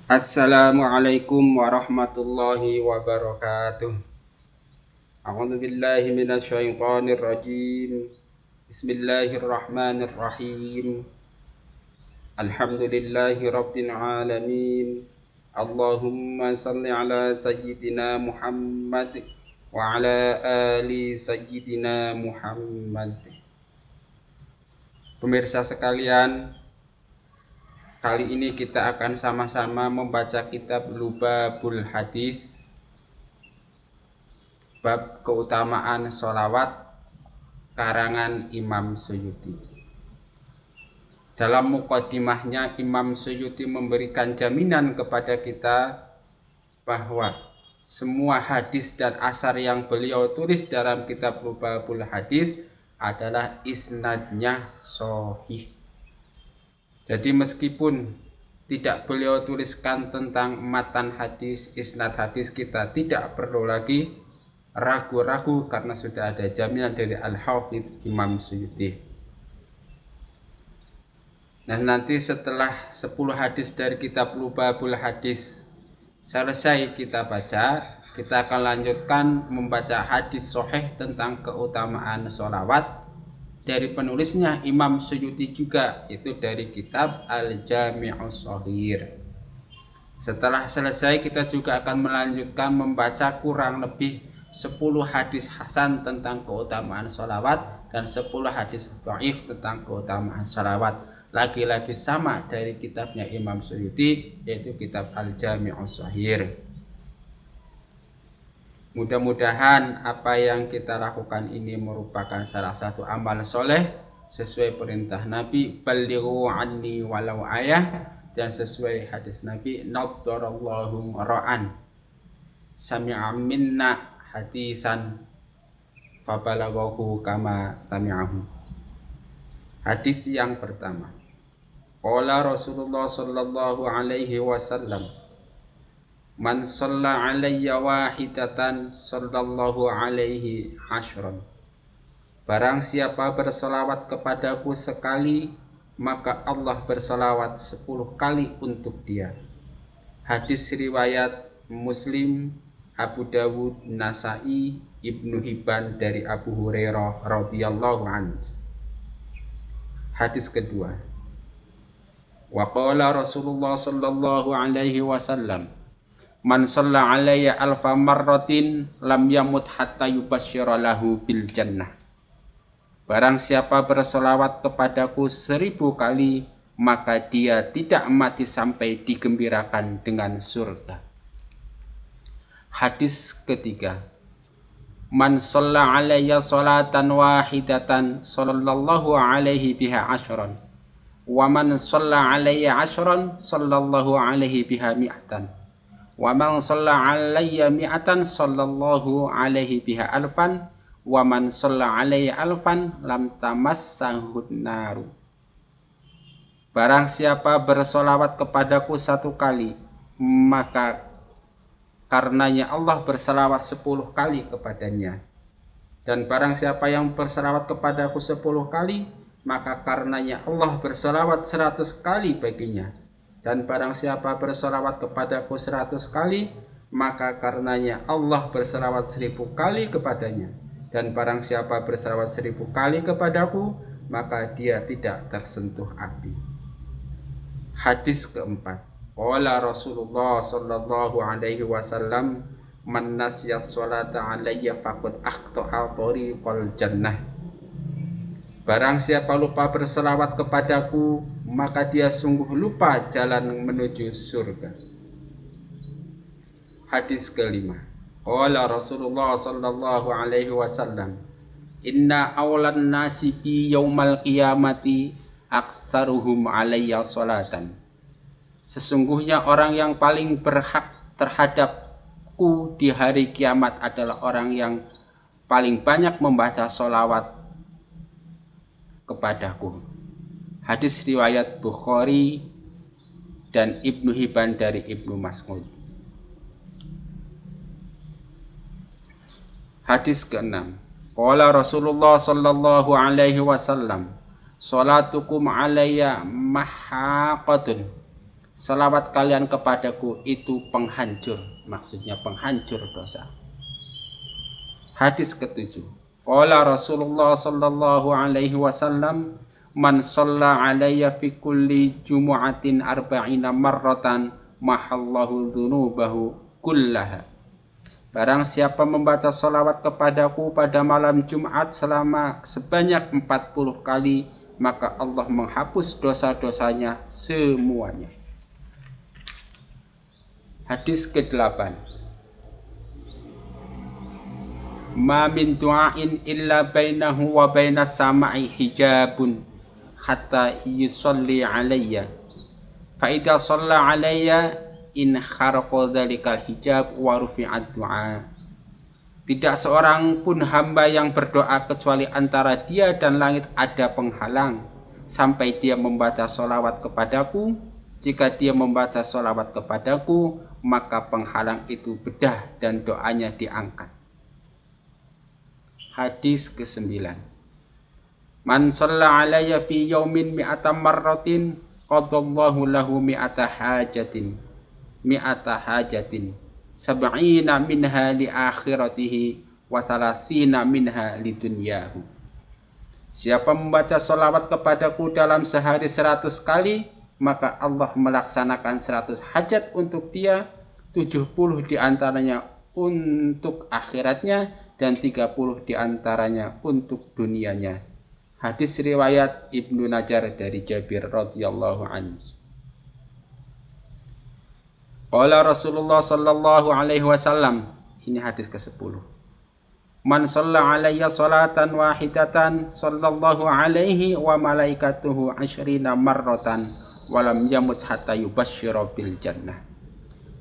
Assalamualaikum warahmatullahi wabarakatuh. A'udzu billahi minasyaitonir rajim. Bismillahirrahmanirrahim. Alhamdulillahi rabbil alamin. Allahumma shalli ala sayyidina Muhammad wa ala ali sayyidina Muhammad. Pemirsa sekalian, kali ini kita akan sama-sama membaca kitab Lubabul Hadis, bab keutamaan sholawat, karangan Imam Suyuti. Dalam mukadimahnya, Imam Suyuti memberikan jaminan kepada kita bahwa semua hadis dan asar yang beliau tulis dalam kitab Lubabul Hadis adalah isnadnya sahih. Jadi meskipun tidak beliau tuliskan tentang matan hadis, isnad hadis, kita tidak perlu lagi ragu-ragu karena sudah ada jaminan dari Al-Hafidz Imam Suyuti. Nah, nanti setelah 10 hadis dari kitab Lubabul Hadis selesai kita baca, kita akan lanjutkan membaca hadis sahih tentang keutamaan sholawat dari penulisnya Imam Suyuti juga, itu dari kitab Al-Jami'us Shaghir. Setelah selesai kita juga akan melanjutkan membaca kurang lebih 10 hadis hasan tentang keutamaan sholawat dan 10 hadis dhaif tentang keutamaan sholawat. Lagi-lagi sama dari kitabnya Imam Suyuti, yaitu kitab Al-Jami'us Shaghir. Mudah-mudahan apa yang kita lakukan ini merupakan salah satu amal soleh sesuai perintah Nabi, balighu anni walau ayah, dan sesuai hadis Nabi, naddarallahu ra'an sami'a minna hadisan fabalaghahu kama sami'ahu. Hadis yang pertama, qala Rasulullah sallallahu alaihi wasallam, man shalla alayya wahidatan sallallahu alaihi ashran. Barang siapa bersolawat kepadaku sekali, maka Allah bersolawat 10 kali untuk dia. Hadis riwayat Muslim, Abu Dawud, Nasai, Ibnu Hibban dari Abu Hurairah radhiyallahu anhu. Hadis kedua, wa qala Rasulullah sallallahu alaihi wasallam, man shalla alayya alfa marratin lam yamut hatta yubasyshira lahu bil jannah. Barang siapa bersolawat kepadaku 1000 kali, maka dia tidak mati sampai digembirakan dengan surga. Hadis ketiga, man shalla alayya sholatan wahidatan sallallahu alaihi biha ashran, wa man shalla alayya ashran sallallahu alaihi biha mi'atan, wa man shalla alayya mi'atan sallallahu alaihi biha alfan, wa man shalla alayya alfan lam tamassahun naru. Barang siapa bersolawat kepadaku 1 kali, maka karenanya Allah bersolawat 10 kali kepadanya. Dan barang siapa yang bersolawat kepadaku 10 kali, maka karenanya Allah bersolawat 100 kali baginya. Dan barang siapa bersolawat kepadaku 100 kali, maka karenanya Allah bersolawat 1000 kali kepadanya. Dan barang siapa bersolawat 1000 kali kepadaku, maka dia tidak tersentuh api. Hadis keempat, qala Rasulullah sallallahu alaihi wasallam, man nasiyas sholata alayya faqad akhta'a tariqal jannah. Barang siapa lupa berselawat kepadaku, maka dia sungguh lupa jalan menuju surga. Hadis kelima, qala Rasulullah sallallahu alaihi wasallam, inna awlan nasi bi yaumal qiyamati aktsaruhum alayya sholatan. Sesungguhnya orang yang paling berhak terhadapku di hari kiamat adalah orang yang paling banyak membaca sholawat kepadaku. Hadis riwayat Bukhari dan Ibnu Hibban dari Ibnu Mas'ud. Hadis ke-6, qala Rasulullah sallallahu alaihi wasallam, sholatukum alayya mahaqatun Salawat kalian kepadaku itu penghancur, maksudnya penghancur dosa. Hadis ketujuh. Qala Rasulullah sallallahu alaihi wasallam, man shalla alayya fi kulli jumu'atin arba'ina marratan mahallahu dzunubahu kullaha. Barang siapa membaca salawat kepadaku pada malam Jumat selama sebanyak 40 kali, maka Allah menghapus dosa-dosanya semuanya. Hadis ke-8. Ma min du'ain illa bainahu wa bainas sama'i hijabun hatta yusalli alayya. Fa idza shalla alayya in kharaqa dzalikal hijab wa rufi'ad du'a. Tidak seorang pun hamba yang berdoa kecuali antara dia dan langit ada penghalang sampai dia membaca sholawat kepadaku. Jika dia membaca sholawat kepadaku, maka penghalang itu bedah dan doanya diangkat. Hadis ke-9. Man shalla alayya fi yaumin mi'ata marratin qadallahu lahu mi'ata hajatin sab'ina minha li akhiratihi wa thalathina minha li dunyahu. Siapa membaca sholawat kepadaku dalam sehari 100 kali, maka Allah melaksanakan 100 hajat untuk dia, 70 diantaranya untuk akhiratnya dan 30 diantaranya untuk dunianya. Hadis riwayat Ibnu Najjar dari Jabir radhiyallahu anhu. Qala Rasulullah sallallahu alaihi wasallam, ini hadis ke-10. Man shalla alayya salatan wahidatan sallallahu alaihi wa malaikatuhu 20 marratan wa lam yamut hatta yubashshira bil jannah.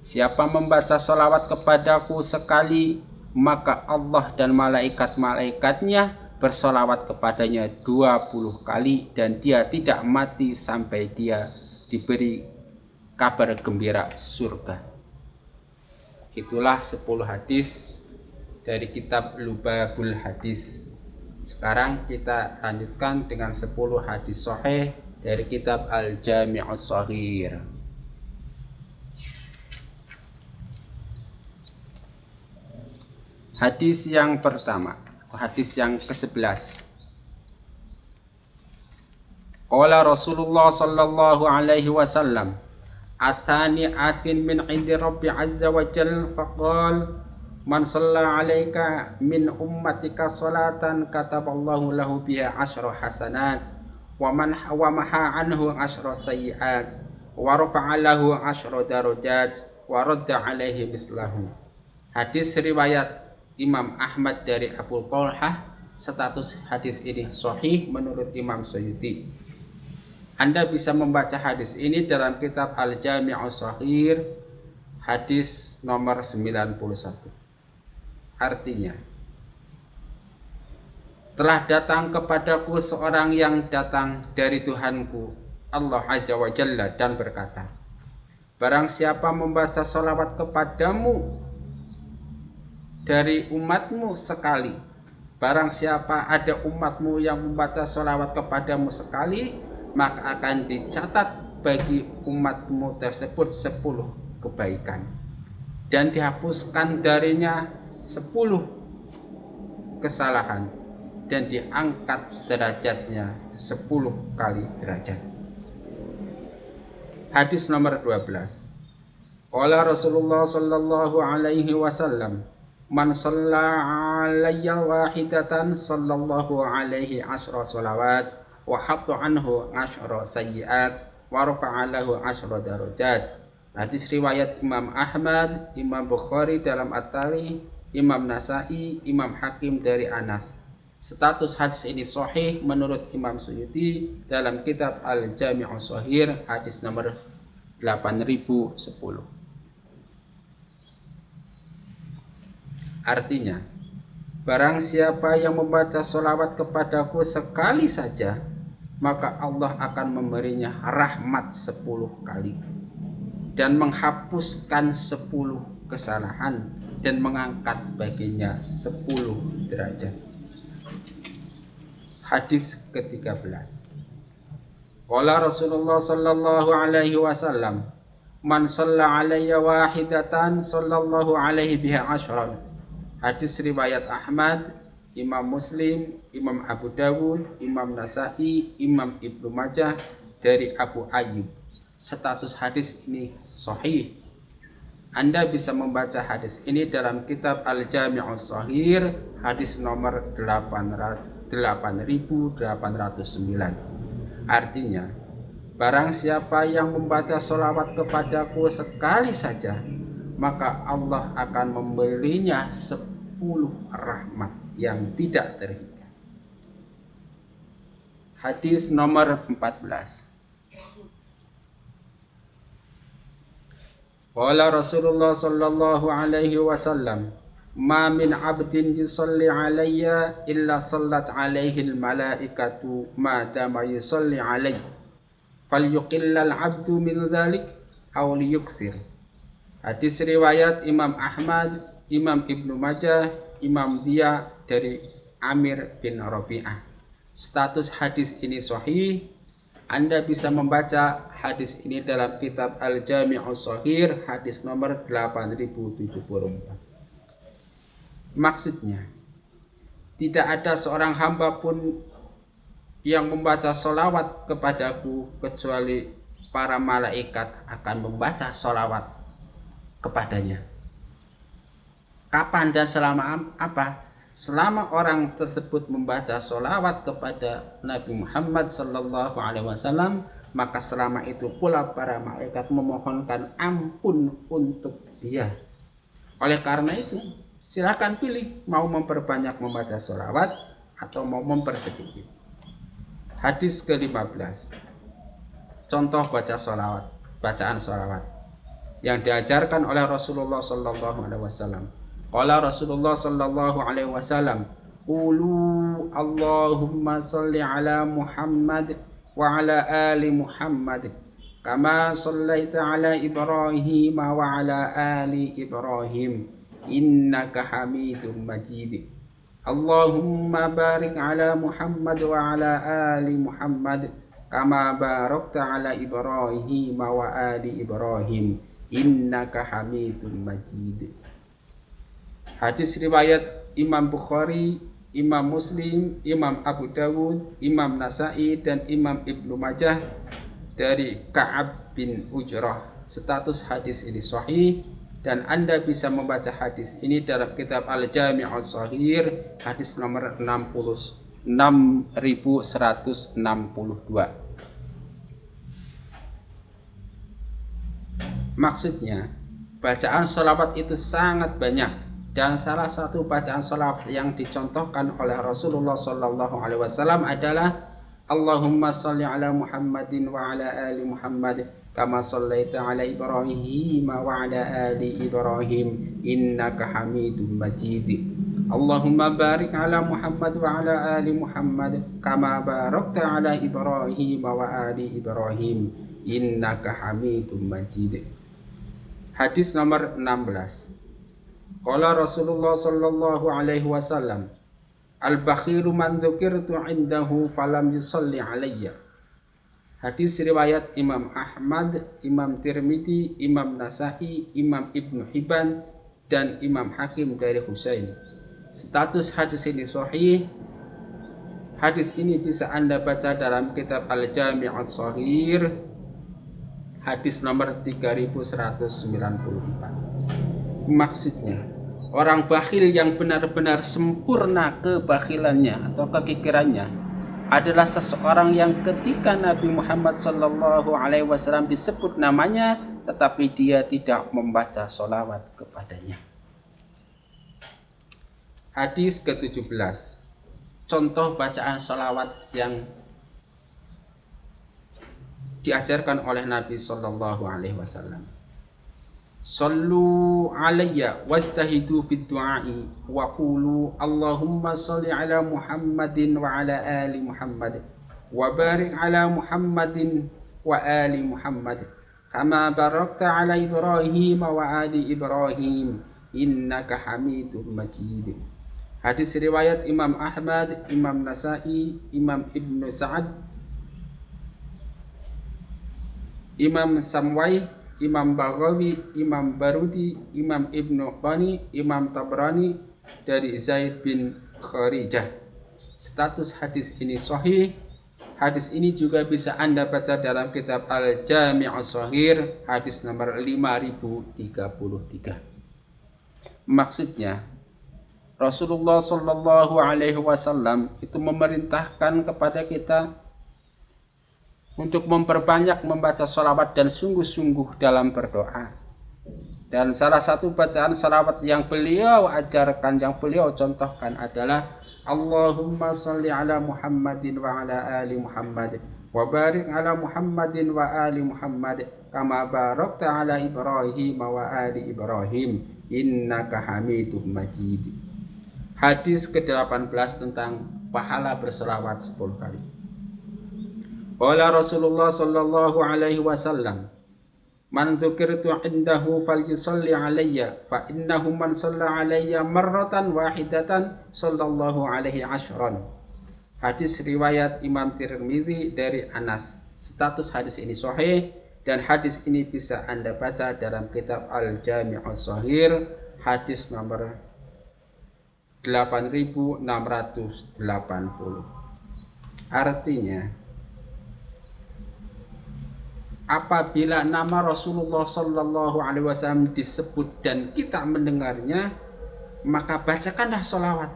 Siapa membaca salawat kepadaku sekali, maka Allah dan malaikat-malaikatnya bersolawat kepadanya 20 kali dan dia tidak mati sampai dia diberi kabar gembira surga. Itulah 10 hadis dari kitab Lubabul Hadis. Sekarang kita lanjutkan dengan 10 hadis sahih dari kitab Al-Jami'us Shaghir. Hadis yang pertama, hadis yang ke-11. Qala Rasulullah sallallahu alaihi wasallam, atani atin min indi rabbi azza wa jalla faqal man shalla alaika min ummatika salatan kataballahu lahu biha 10 hasanat wa maha anhu 10 sayyi'at wa rafa'a lahu 10 darajat wa radda alaihi mislahu. Hadis riwayat Imam Ahmad dari Abu Talhah. Status hadis ini sahih menurut Imam Suyuti. Anda bisa membaca hadis ini dalam kitab Al-Jami'us Shaghir hadis nomor 91. Artinya, telah datang kepadaku seorang yang datang dari Tuhanku Allah Azza wa Jalla dan berkata, barang siapa membaca sholawat kepadamu dari umatmu sekali, barang siapa ada umatmu yang membaca sholawat kepadamu sekali, maka akan dicatat bagi umatmu tersebut 10 kebaikan dan dihapuskan darinya 10 kesalahan dan diangkat derajatnya 10 kali derajat. Hadis nomor 12. Qala Rasulullah sallallahu alaihi wasallam, man shalla alayya wahidatan sallallahu alaihi 10 sholawat wa hatta anhu 10 sayyi'at wa rafa'a lahu 10 darajat. Hadis riwayat Imam Ahmad, Imam Bukhari dalam At-Tarikh, Imam Nasa'i, Imam Hakim dari Anas. Status hadis ini sahih menurut Imam Suyuti dalam kitab Al-Jami'us Shaghir hadis nomor 8010. Artinya, barang siapa yang membaca sholawat kepadaku sekali saja, maka Allah akan memberinya rahmat 10 kali dan menghapuskan 10 kesalahan dan mengangkat baginya 10 derajat. Hadis ke-13. Qala Rasulullah sallallahu alaihi wasallam, Man shalla alayya wahidatan sallallahu alaihi biha asyran. Hadis riwayat Ahmad, Imam Muslim, Imam Abu Dawud, Imam Nasa'i, Imam Ibnu Majah dari Abu Ayyub. Status hadis ini sahih. Anda bisa membaca hadis ini dalam kitab Al-Jami'us Shahih, hadis nomor 8809. Artinya, barang siapa yang membaca sholawat kepadaku sekali saja, maka Allah akan memberinya 10 rahmat yang tidak terhingga. Hadis nomor 14. Qala Rasulullah sallallahu alaihi wasallam, "Ma min 'abdin yusalli 'alayya illa sallat 'alaihi al-malaikatu ma dama yusalli 'alayya. Falyuqillal 'abdu min dzalik aw liyukthir." Hadis riwayat Imam Ahmad, Imam Ibnu Majah, Imam Diya dari Amir bin Rabi'ah. Status hadis ini sahih. Anda bisa membaca hadis ini dalam kitab Al-Jami'us Shahih, hadis nomor 8074. Maksudnya, tidak ada seorang hamba pun yang membaca sholawat kepadaku kecuali para malaikat akan membaca sholawat kepadanya. Kapan dan selama apa? Selama orang tersebut membaca sholawat kepada Nabi Muhammad sallallahu alaihi wasallam, maka selama itu pula para malaikat memohonkan ampun untuk dia. Oleh karena itu, silakan pilih mau memperbanyak membaca sholawat atau mau mempersedikit. Hadis ke-15. Contoh bacaan sholawat yang diajarkan oleh Rasulullah sallallahu alaihi wasallam. Qala Rasulullah sallallahu alaihi wasallam, "Qulu Allahumma shalli ala Muhammad wa ala ali Muhammad kama shallaita ala Ibrahim wa ala ali Ibrahim innaka Hamidum Majid. Allahumma barik ala Muhammad wa ala ali Muhammad kama barakta ala Ibrahim wa ali Ibrahim innaka Hamidum Majid." Hadis riwayat Imam Bukhari, Imam Muslim, Imam Abu Dawud, Imam Nasa'i, dan Imam Ibnu Majah dari Ka'ab bin Ujrah. Status hadis ini sahih dan Anda bisa membaca hadis ini dalam kitab Al-Jami'us Shahih, hadis nomor 6162. Maksudnya, bacaan sholawat itu sangat banyak. Dan salah satu bacaan sholawat yang dicontohkan oleh Rasulullah sallallahu alaihi wasallam adalah Allahumma sholli ala Muhammadin wa ala ali Muhammad kama shallaita ala Ibrahim wa ala ali Ibrahim innaka Hamidum Majid. Allahumma barik ala Muhammad wa ala ali Muhammad kama barakta ala Ibrahim wa ali Ibrahim innaka Hamidum Majid. Hadis nomor 16. Qala Rasulullah sallallahu alaihi wasallam, "Al-bakhiru man dzukirtu 'indahu falam yusalli 'alayya." Hadis riwayat Imam Ahmad, Imam Tirmidzi, Imam Nasa'i, Imam Ibnu Hibban, dan Imam Hakim dari Husain. Status hadis ini sahih. Hadis ini bisa Anda baca dalam kitab Al-Jami'us Shahih, hadis nomor 3194. Maksudnya, orang bakhil yang benar-benar sempurna kebakhilannya atau kekikirannya adalah seseorang yang ketika Nabi Muhammad sallallahu alaihi wasallam disebut namanya tetapi dia tidak membaca sholawat kepadanya. Hadis ke-17. Contoh bacaan sholawat yang diajarkan oleh Nabi sallallahu alaihi wasallam. Sallu alayya wastahidu fid du'ai wa qulu Allahumma salli ala Muhammadin wa ala ali Muhammad wa barik ala Muhammadin wa ali Muhammad kama barakta ala Ibrahim wa ali Ibrahim innaka Hamidum Majid. Hadis riwayat Imam Ahmad, Imam Nasa'i, Imam Ibnu Sa'ad, Imam Samwai, Imam Baghawi, Imam Barudi, Imam Ibnu Qani, Imam Tabrani dari Zaid bin Kharijah. Status hadis ini sahih. Hadis ini juga bisa Anda baca dalam kitab Al-Jami'us Shahih hadis nomor 5033. Maksudnya, Rasulullah Shallallahu Alaihi Wasallam itu memerintahkan kepada kita untuk memperbanyak membaca sholawat dan sungguh-sungguh dalam berdoa. Dan salah satu bacaan sholawat yang beliau ajarkan, yang beliau contohkan adalah Allahumma salli ala Muhammadin wa ala ali Muhammad wa barik ala Muhammadin wa ali Muhammad kama barakta ala Ibrahim wa ali Ibrahim innaka Hamidum Majid. Hadis ke-18 tentang pahala berselawat 10 kali. Qala Rasulullah sallallahu alaihi wasallam, man dzukirtu indahu falyusalli alayya fa innahu man shalla alayya marratan wahidatan sallallahu alaihi ashran. Hadis riwayat Imam Tirmidzi dari Anas. Status hadis ini sahih dan hadis ini bisa Anda baca dalam kitab Al-Jami'us Shahih hadis nomor 8680. Artinya, apabila nama Rasulullah Sallallahu Alaihi Wasallam disebut dan kita mendengarnya, maka bacakanlah sholawat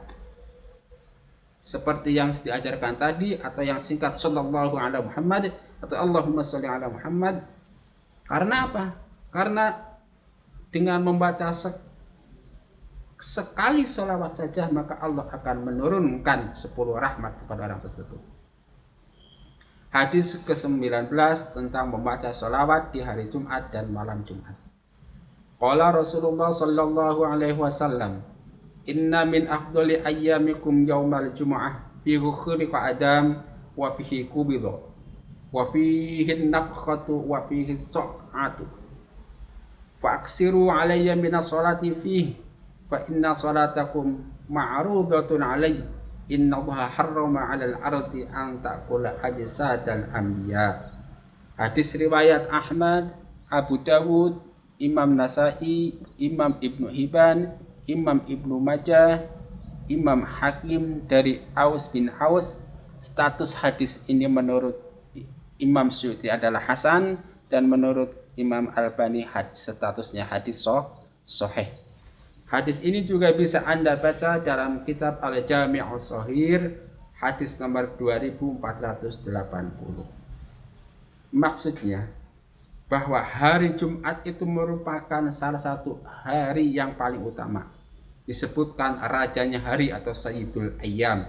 seperti yang diajarkan tadi atau yang singkat Sallallahu Alaihi Muhammad atau Allahumma sholli ala Muhammad. Karena apa? Karena dengan membaca sekali sholawat saja maka Allah akan menurunkan 10 rahmat kepada orang tersebut. Hadis ke-19 tentang membaca sholawat di hari Jumat dan malam Jumat. Qala Rasulullah sallallahu alaihi wasallam, inna min afdali ayyamikum yaumal jumu'ah fihi khuliqa Adam wa fihi qubida wa fihi nafkhatu wa fihi su'atu fa aksiru alayya minas sholati fihi fa inna sholatakum ma'rudatun alayya inna Allaha harrama 'alal ardi an ta'kula ajsadal anbiya. Hadis riwayat Ahmad, Abu Dawud, Imam Nasai, Imam Ibnu Hibban, Imam Ibnu Majah, Imam Hakim dari Aus bin Aus. Status hadis ini menurut Imam Suyuti adalah hasan dan menurut Imam Albani statusnya hadis sahih. Hadis ini juga bisa Anda baca dalam kitab Al-Jami'us Shahih hadis nomor 2480. Maksudnya bahwa hari Jumat itu merupakan salah satu hari yang paling utama. Disebutkan rajanya hari atau Sayyidul Ayyam.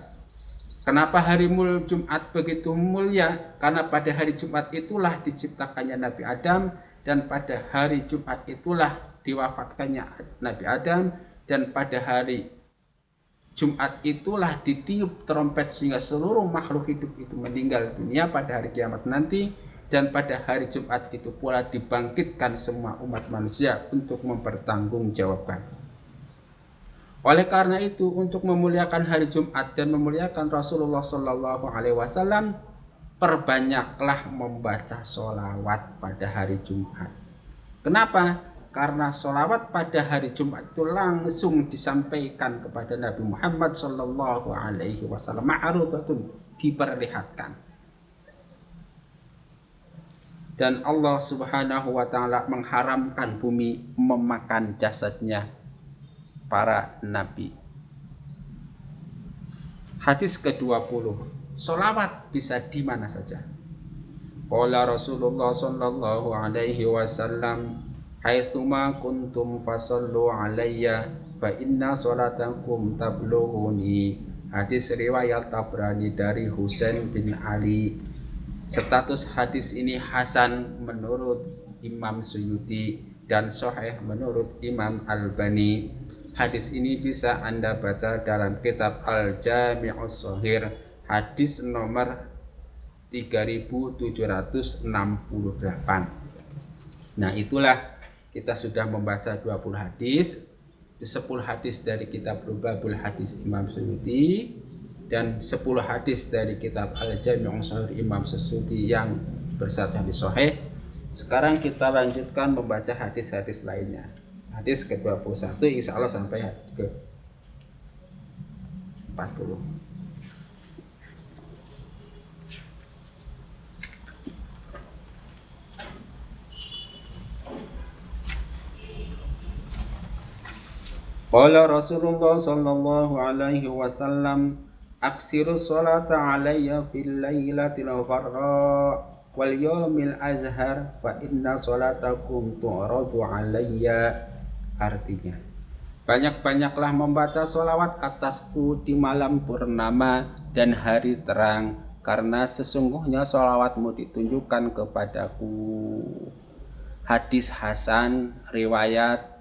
Kenapa hari Jumat begitu mulia? Karena pada hari Jumat itulah diciptakannya Nabi Adam dan pada hari Jumat itulah diwafatkannya Nabi Adam dan pada hari Jumat itulah ditiup trompet sehingga seluruh makhluk hidup itu meninggal dunia pada hari kiamat nanti dan pada hari Jumat itu pula dibangkitkan semua umat manusia untuk mempertanggungjawabkan. Oleh karena itu untuk memuliakan hari Jumat dan memuliakan Rasulullah Sallallahu Alaihi Wasallam, perbanyaklah membaca sholawat pada hari Jumat. Kenapa? Karena sholawat pada hari Jumat itu langsung disampaikan kepada Nabi Muhammad Sallallahu Alaihi Wasallam, ma'rudatun, diperlihatkan. Dan Allah Subhanahu Wa Taala mengharamkan bumi memakan jasadnya para nabi. Hadis ke-20, sholawat bisa di mana saja. Qala Rasulullah Sallallahu Alaihi Wasallam, haitsuma kuntum fasallu alayya fa inna sholatakum tablughuni. Hadis riwayat Tabrani dari Husain bin Ali. Status hadis ini hasan menurut Imam Suyuti dan sahih menurut Imam Albani. Hadis ini bisa Anda baca dalam kitab Al-Jami'us Shahih hadis nomor 3768. Nah, itulah kita sudah membaca 20 hadis, 10 hadis dari kitab Rubabul Hadis Imam Suyuti dan 10 hadis dari kitab Al-Jami'us Shahih Imam Suyuti yang bersatu hadis sahih. Sekarang kita lanjutkan membaca hadis-hadis lainnya. Hadis ke-21 insya Allah sampai ke-40. Qala Rasulullah sallallahu alaihi wasallam aksiru sholata alayya fil lailatil gharra wal yawmil azhar fa inna sholatakum tu'radu alayya. Artinya, banyak-banyaklah membaca sholawat atasku di malam purnama dan hari terang, karena sesungguhnya sholawatmu ditunjukkan kepadaku. Hadis Hasan riwayat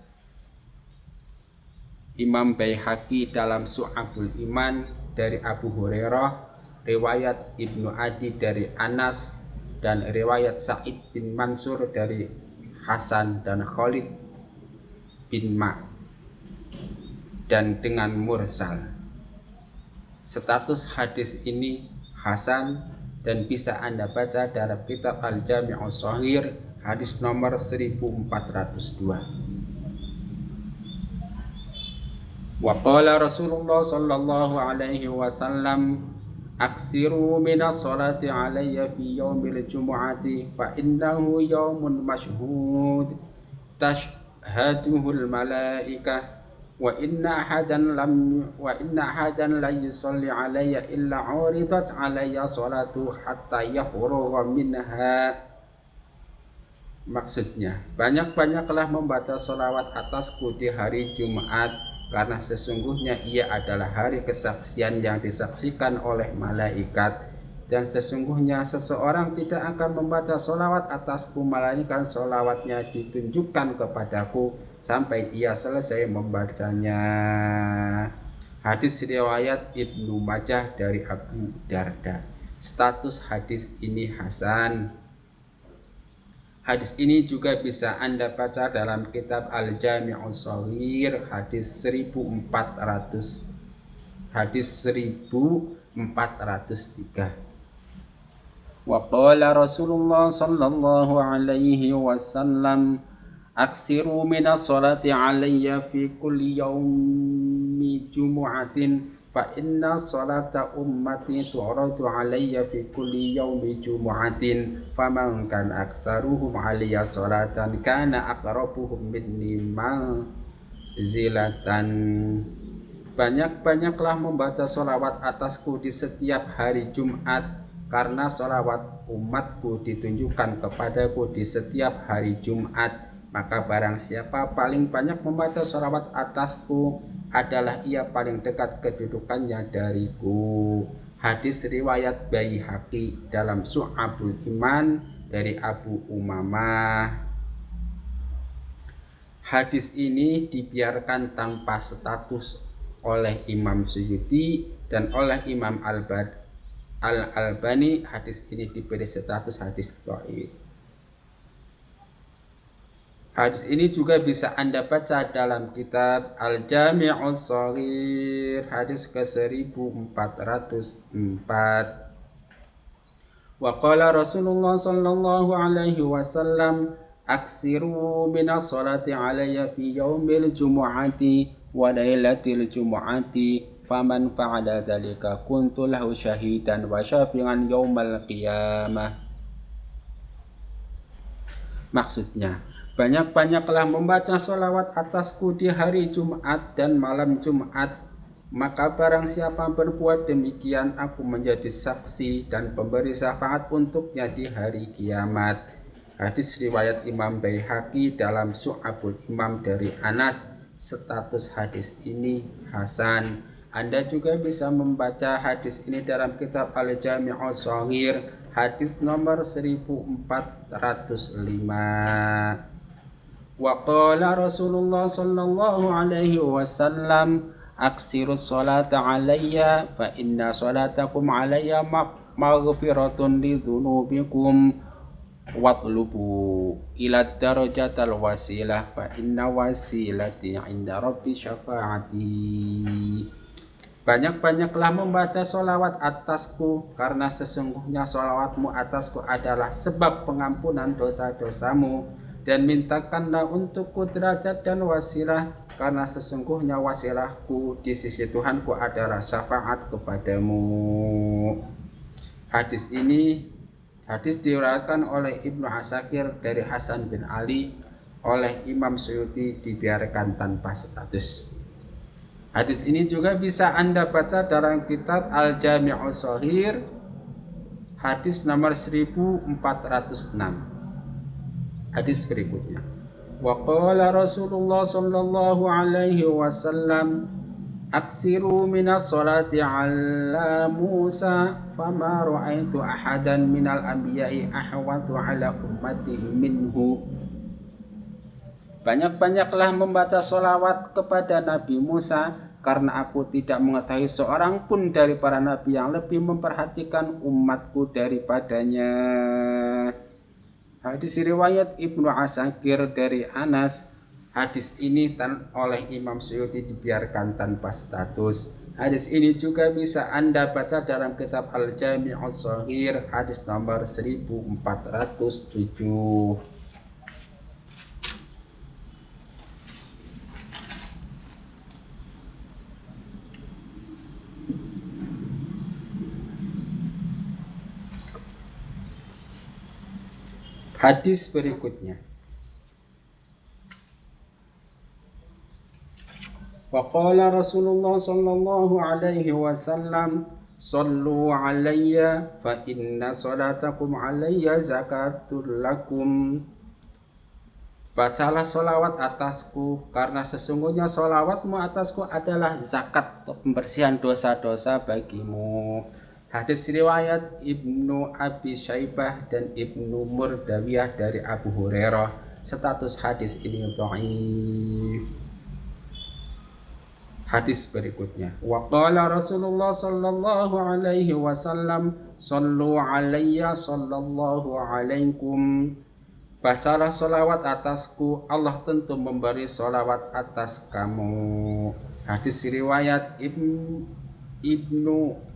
Imam Baihaqi dalam Syu'abul Iman dari Abu Hurairah, riwayat Ibnu Adi dari Anas, dan riwayat Sa'id bin Mansur dari Hasan dan Khalid bin Ma, dan dengan mursal. Status hadis ini Hasan dan bisa Anda baca dalam kitab Al-Jami'us Shahih hadis nomor 1402. Wa qala Rasulullah sallallahu alaihi wasallam aksiru minas salati alayya fi yaumil jumu'ati fa innahu yaumun mashhud tashhaduhul malaikah wa inna ahadan la yusalli alayya illa uridat alayya salatu hatta yafurugha minha. Maksudnya, banyak-banyaklah membaca sholawat atasku di hari Jumat, karena sesungguhnya ia adalah hari kesaksian yang disaksikan oleh malaikat, dan sesungguhnya seseorang tidak akan membaca sholawat atasku melainkan sholawatnya ditunjukkan kepadaku sampai ia selesai membacanya. Hadis riwayat Ibnu Majah dari Abu Darda. Status hadis ini hasan. Hadis ini juga bisa Anda baca dalam kitab Al-Jami'us Shahih hadis 1403. Wa qala Rasulullah sallallahu alaihi wasallam aksiru minas salati alayya fi kulli yaumi jumu'atin fa inna salata ummati tu'radu alayya fi kulli yaumi jumu'atin faman kana aktsaruhum alayya salatan kana aqrabuhum minni manzilatan. Banyak-banyaklah membaca sholawat atasku di setiap hari Jumat, karena sholawat umatku ditunjukkan kepadaku di setiap hari Jumat. Maka barang siapa paling banyak membaca sholawat atasku adalah ia paling dekat kedudukannya dariku. Hadis riwayat Baihaqi dalam Syu'abul Iman dari Abu Umamah. Hadis ini dibiarkan tanpa status oleh Imam Suyuti dan oleh Imam Al-Albani. Hadis ini diberi status hadis dhaif. Hadis ini juga bisa Anda baca dalam kitab Al-Jami'us Shahih hadis ke-1404. Wa qala Rasulullah sallallahu alaihi wasallam aksiru minas salati alayya fi yaumil jumu'ati wa lailatil jumu'ati faman fa'ala dzalika kuntu lahu syahidan wa syafi'an yaumal qiyamah. Maksudnya, banyak-banyaklah membaca sholawat atasku di hari Jumat dan malam Jumat, maka barang siapa berbuat demikian, aku menjadi saksi dan pemberi syafaat untuknya di hari kiamat. Hadis riwayat Imam Baihaqi dalam Syu'abul Imam dari Anas. Status hadis ini hasan. Anda juga bisa membaca hadis ini dalam kitab Al-Jami'us Shahih hadis nomor 1405. Wa qala Rasulullah sallallahu alaihi wasallam aksirus salata alayya fa inna salatakum alayya maghfiratun li dhunubikum watlubu ila darajatal wasilah fa inna wasilati inda rabbi syafaati. Banyak-banyaklah membaca sholawat atasku, karena sesungguhnya sholawatmu atasku adalah sebab pengampunan dosa-dosamu. Dan mintakanlah untukku derajat dan wasilah, karena sesungguhnya wasilahku di sisi Tuhanku adalah syafaat kepadamu. Hadis diriwayatkan oleh Ibnu Asakir dari Hasan bin Ali, oleh Imam Suyuti dibiarkan tanpa status. Hadis ini juga bisa Anda baca dalam kitab Al-Jami'us Shaghir, hadis nomor 1406. Hadis berikutnya. Wa qala Rasulullah sallallahu alaihi wasallam, aksiru minas salati ala Musa, fama ra'aitu ahadan minal anbiya'i ahwatu ala ummati minhu. Banyak-banyaklah membaca sholawat kepada Nabi Musa, karena aku tidak mengetahui seorang pun dari para nabi yang lebih memperhatikan umatku daripadanya. Hadis riwayat Ibnu Asakir dari Anas. Hadis ini oleh Imam Suyuti dibiarkan tanpa status. Hadis ini juga bisa Anda baca dalam kitab Al-Jami'us Shaghir, hadis nomor 1407. Hadis berikutnya. Wa qala Rasulullah sallallahu alaihi wasallam, sallu alayya fa inna salatakum alayya zakatul lakum. Bacalah sholawat atasku, karena sesungguhnya sholawatmu atasku adalah zakat pembersihan dosa-dosa bagimu. Hadis riwayat Ibnu Abi Syaibah dan Ibnu Murdawiyah dari Abu Hurairah. Status hadis ini dhaif. Hadis berikutnya. Wa qala Rasulullah sallallahu alaihi wasallam, sallu alayya sallallahu alaikum. Bacalah sholawat atasku, Allah tentu memberi sholawat atas kamu. Hadis riwayat Ibnu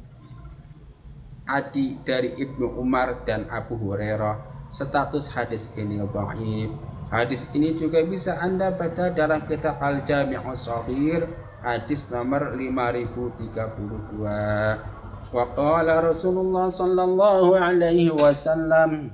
Adi dari Ibnu Umar dan Abu Hurairah. Status hadis ini dhaif. Hadis ini juga bisa Anda baca dalam kitab Al-Jami'us Shaghir, hadis nomor 5032. Wa qala Rasulullah sallallahu alaihi wasallam,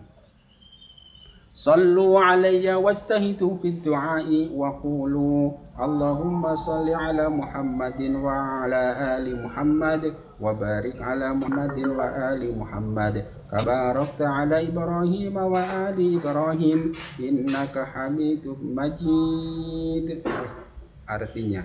sallu alayya wajtahidu fid du'ai wa qulu Allahumma salli ala Muhammadin wa ala ali Muhammad wa barik ala Muhammadin wa ali Muhammad kama barakta ala Ibrahim wa ali Ibrahim innaka Hamidum Majid. Artinya,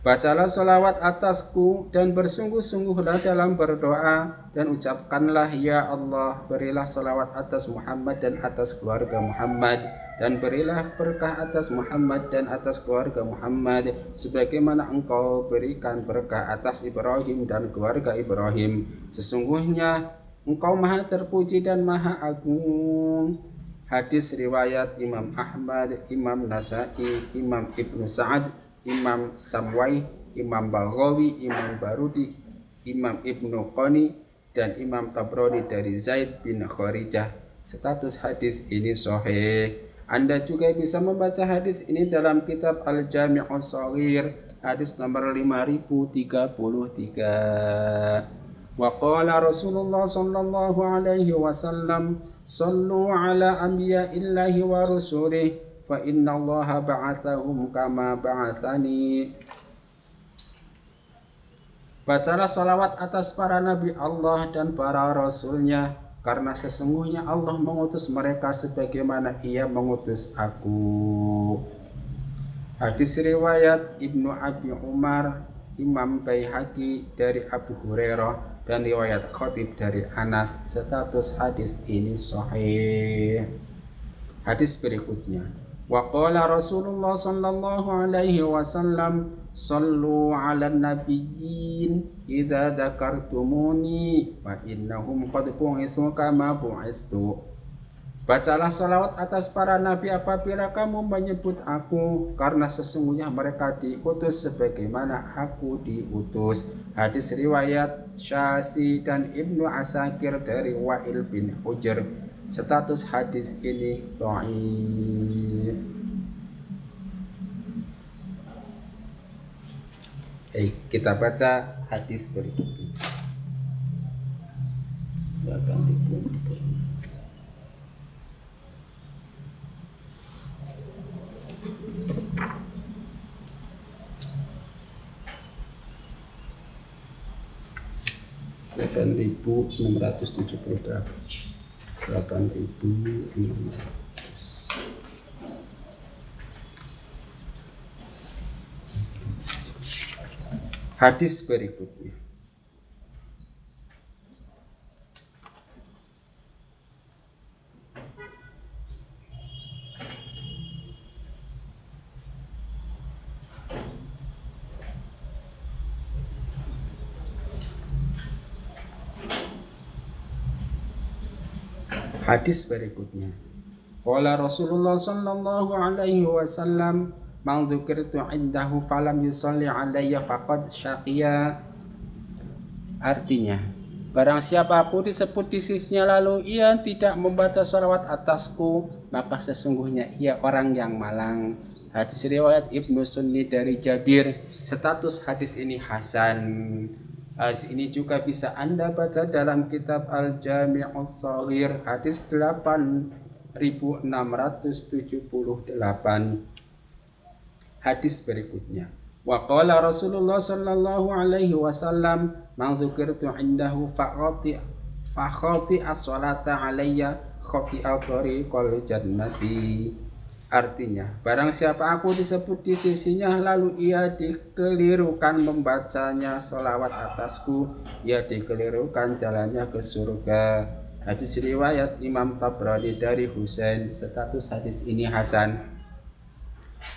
bacalah sholawat atasku dan bersungguh-sungguhlah dalam berdoa, dan ucapkanlah, ya Allah, berilah sholawat atas Muhammad dan atas keluarga Muhammad, dan berilah berkah atas Muhammad dan atas keluarga Muhammad, sebagaimana engkau berikan berkah atas Ibrahim dan keluarga Ibrahim. Sesungguhnya engkau maha terpuji dan maha agung. Hadis riwayat Imam Ahmad, Imam Nasai, Imam Ibnu Sa'ad, Imam Samwai, Imam Baghawi, Imam Barudi, Imam Ibnu Qani, dan Imam Tabrani dari Zaid bin Kharijah. Status hadis ini sahih. Anda juga bisa membaca hadis ini dalam kitab Al-Jami'us Shaghir, hadis nomor 5033. Wa qala Rasulullah sallallahu alaihi wasallam, sallu ala anbiya'illahi wa rusulih fa inna allaha ba'athahum kama ba'athani. Bacalah salawat atas para nabi Allah dan para rasulnya, karena sesungguhnya Allah mengutus mereka sebagaimana Ia mengutus aku. Hadis riwayat Ibnu Abi Umar, Imam Baihaqi dari Abu Hurairah, dan riwayat Khatib dari Anas. Status hadis ini sahih. Hadis berikutnya. Wa qala Rasulullah sallallahu alaihi wasallam, sallu ala nabiyyin idza dzakartumuni fa innahum qad bu'isu kama bu'istu. Bacalah salawat atas para nabi apabila kamu menyebut aku, karena sesungguhnya mereka diutus sebagaimana aku diutus. Hadis riwayat Syasi dan Ibnu Asakir dari Wa'il bin Hujr. Status hadis ini dhaif. Kita baca hadis berikutnya. Delapan ribu 8.600. Hadis berikutnya. Hadis berikutnya. Qala Rasulullah sallallahu alaihi wasallam, "Man dzukirtu 'indahu falam yusalli 'alayya faqad syaqiya." Artinya, barang siapa aku disebut di sisinya lalu ia tidak membaca salawat atasku, maka sesungguhnya ia orang yang malang. Hadis riwayat Ibnu Sunni dari Jabir. Status hadis ini hasan. Hadis ini juga bisa Anda baca dalam kitab Al-Jami'us Shaghir hadis 8678. Hadis berikutnya. Wa qala Rasulullah sallallahu alaihi wasallam, "Man dzukirtu 'indahu fa khati as-salata 'alayya khati'a tariqal jannati." Artinya, barang siapa aku disebut di sisinya lalu ia dikelirukan membacanya salawat atasku, ia dikelirukan jalannya ke surga. Hadis riwayat Imam Tabrani dari Husain. Status hadis ini hasan.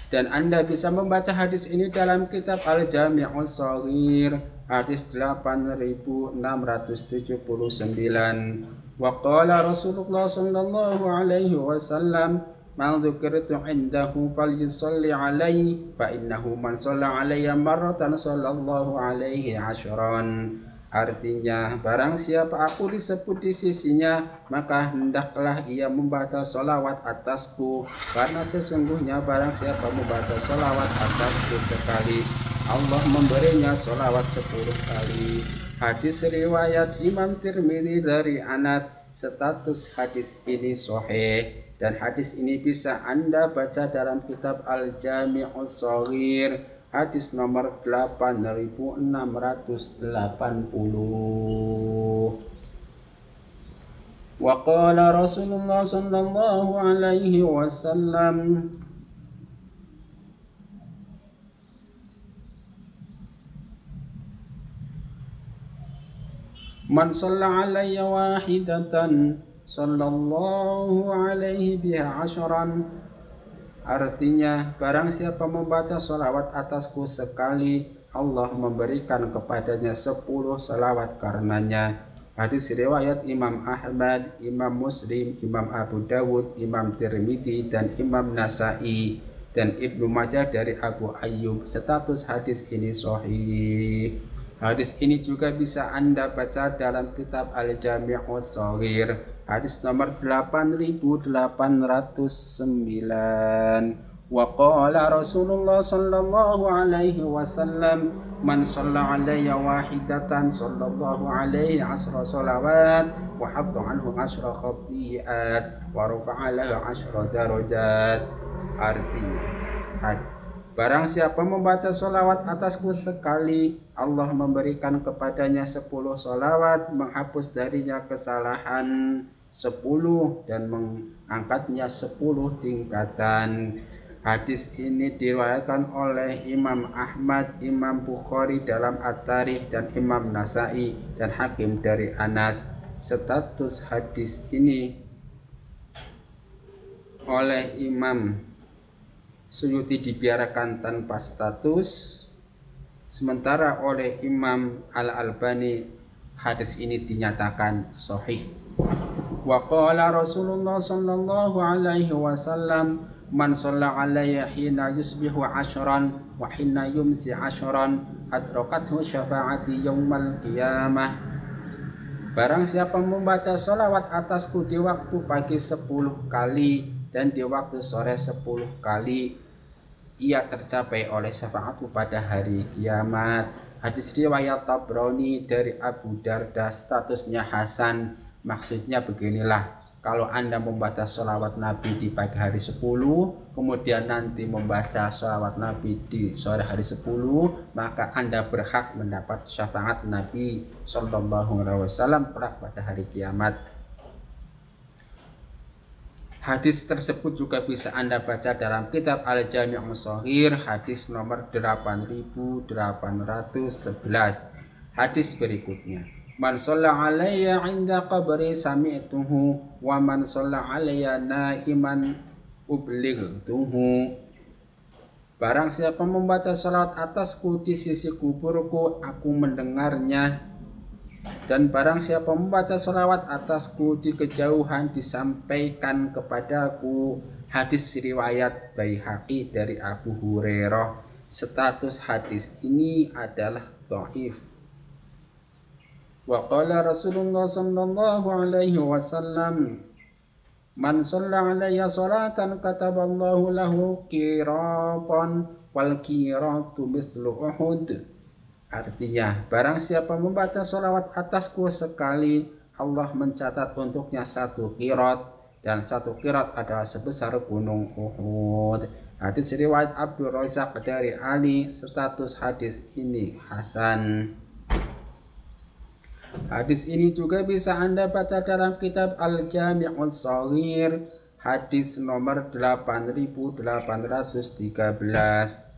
Dan Anda bisa membaca hadis ini dalam kitab Al-Jami'us Shaghir hadis 8679. Wa qala Rasulullah sallallahu alaihi wasallam, "Man dzukirtu 'indahu falyusalli 'alaihi fa innahu man shalla 'alayya marratan sallallahu 'alaihi 'ashran." Artinya, barang siapa aku disebut di sisinya, maka hendaklah ia membaca sholawat atasku, karena sesungguhnya barang siapa membaca sholawat atasku sekali, Allah memberinya sholawat 10 kali. Hadis riwayat Imam Tirmidzi dari Anas. Status hadis ini sahih, dan hadis ini bisa Anda baca dalam kitab Al-Jami'us Shaghir hadis nomor 8680. Wa qala Rasulullah sallallahu alaihi wasallam, "Man shalla alayya wahidatan sallallahu alaihi biha 'ashran." Artinya, barang siapa membaca salawat atasku sekali, Allah memberikan kepadanya 10 salawat karenanya. Hadis riwayat Imam Ahmad, Imam Muslim, Imam Abu Dawud, Imam Tirmidzi, dan Imam Nasa'i, dan Ibnu Majah dari Abu Ayyub. Status hadis ini sahih. Hadis ini juga bisa Anda baca dalam kitab Al-Jami'us Shaghir hadis nomor 8809. Wa qala Rasulullah sallallahu alaihi wasallam, "Man shalla alayya wahidatan sallallahu alaihi 10 salawat wa hatta anhu 10 khati'at wa rafa'a lahu 10 darajat." Artinya, barang siapa membaca sholawat atasku sekali, Allah memberikan kepadanya 10 sholawat, menghapus darinya kesalahan 10 dan mengangkatnya 10 tingkatan. Hadis ini diriwayatkan oleh Imam Ahmad, Imam Bukhari dalam At-Tarikh, dan Imam Nasa'i dan Hakim dari Anas. Status hadis ini oleh Imam Suyuti dibiarkan tanpa status, sementara oleh Imam Al-Albani hadis ini dinyatakan sahih. Wa qala Rasulullah sallallahu alaihi wasallam man shalla alayya hina yusbihu ashran wa hina yumsi ashran adrakathu syafa'ati yaumal qiyamah. Barang siapa membaca sholawat atasku di waktu pagi 10 kali dan di waktu sore 10 kali, ia tercapai oleh syafaatku pada hari kiamat. Hadis riwayat Tabrani dari Abu Darda, statusnya Hasan. Maksudnya beginilah, kalau Anda membaca sholawat Nabi di pagi hari 10, kemudian nanti membaca sholawat Nabi di sore hari 10, maka Anda berhak mendapat syafaat Nabi Sallallahu Alaihi Wasallam pada hari kiamat. Hadis tersebut juga bisa Anda baca dalam kitab Al-Jami'us Shaghir, hadis nomor 8811. Hadis berikutnya, man shalla alayya 'inda qabri sami'tuhu wa man shalla alayya na'iman ublightuhu. Barang siapa membaca salat atasku di sisi kuburku, aku mendengarnya. Dan barang siapa membaca salawat atasku di kejauhan, disampaikan kepadaku. Hadis riwayat Baihaqi dari Abu Hurairah. Status hadis ini adalah dhaif. Wa qala Rasulullah sallallahu alaihi wasallam, man shalla alayya salatan kataballahu lahu qiratan wal qiratu mithlu Uhud. Artinya, barang siapa membaca sholawat atasku sekali, Allah mencatat untuknya 1 qirat, dan 1 qirat adalah sebesar gunung Uhud. Hadis riwayat Abdul Razak dari Ali, status hadis ini hasan. Hadis ini juga bisa Anda baca dalam kitab Al-Jami'us Shaghir, hadis nomor 8813.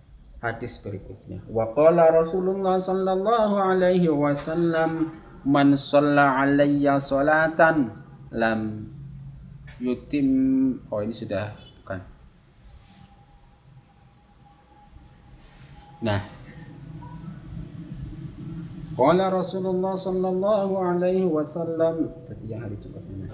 Hadis berikutnya, wa qala Rasulullah sallallahu alaihi wasallam, man shalla alayya salatan lam yutim. Oh, ini sudah bukan. Nah, qala Rasulullah sallallahu alaihi wasallam, tadi yang hari Jumat ini.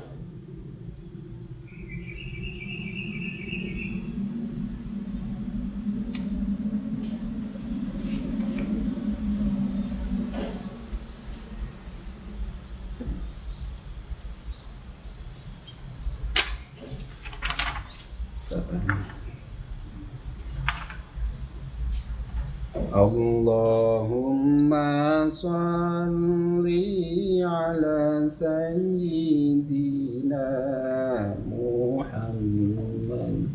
Allahumma shalli ala sayyidina Muhammad.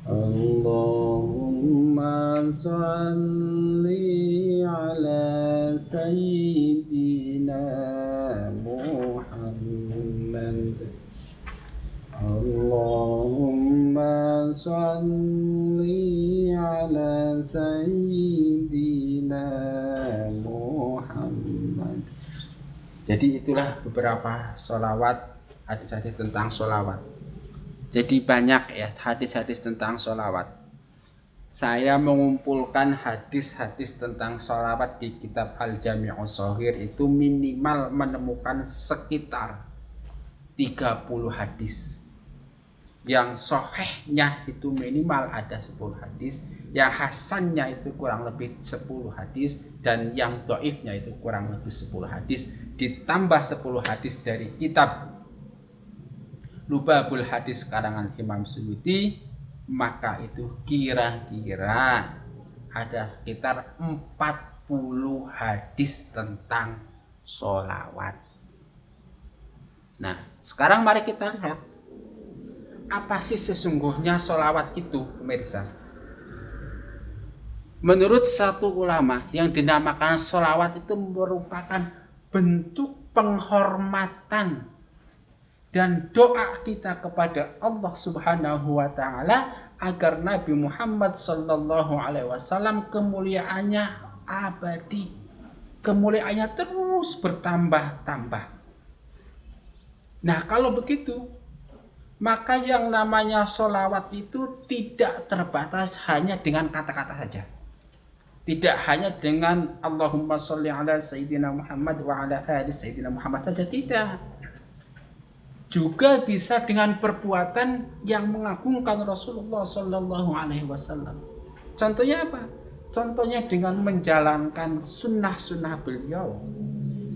Allahumma shalli ala sayyidina Muhammad. Allahumma shalli ala sayyidina Muhammad. Jadi itulah beberapa sholawat, hadis-hadis tentang sholawat. Jadi banyak ya hadis-hadis tentang sholawat. Saya mengumpulkan hadis-hadis tentang sholawat di kitab Al-Jami'us Shaghir itu minimal menemukan sekitar 30 hadis. Yang sahihnya itu minimal ada 10 hadis, yang hasannya itu kurang lebih 10 hadis, dan yang dhaifnya itu kurang lebih 10 hadis, ditambah 10 hadis dari kitab Lubabul Hadis karangan Imam Suyuti, maka itu kira-kira ada sekitar 40 hadis tentang sholawat. Nah, sekarang mari kita lihat apa sih sesungguhnya sholawat itu, pemirsa. Menurut satu ulama, yang dinamakan sholawat itu merupakan bentuk penghormatan dan doa kita kepada Allah Subhanahu wa Ta'ala agar Nabi Muhammad Sallallahu Alaihi Wasallam kemuliaannya abadi, kemuliaannya terus bertambah-tambah. Nah, kalau begitu, maka yang namanya sholawat itu tidak terbatas hanya dengan kata-kata saja. Tidak hanya dengan Allahumma sholli ala Sayyidina Muhammad wa ala ali Sayyidina Muhammad saja, tidak. juga bisa dengan perbuatan yang mengagungkan Rasulullah Shallallahu Alaihi Wasallam. Contohnya apa? Contohnya dengan menjalankan sunnah-sunnah beliau.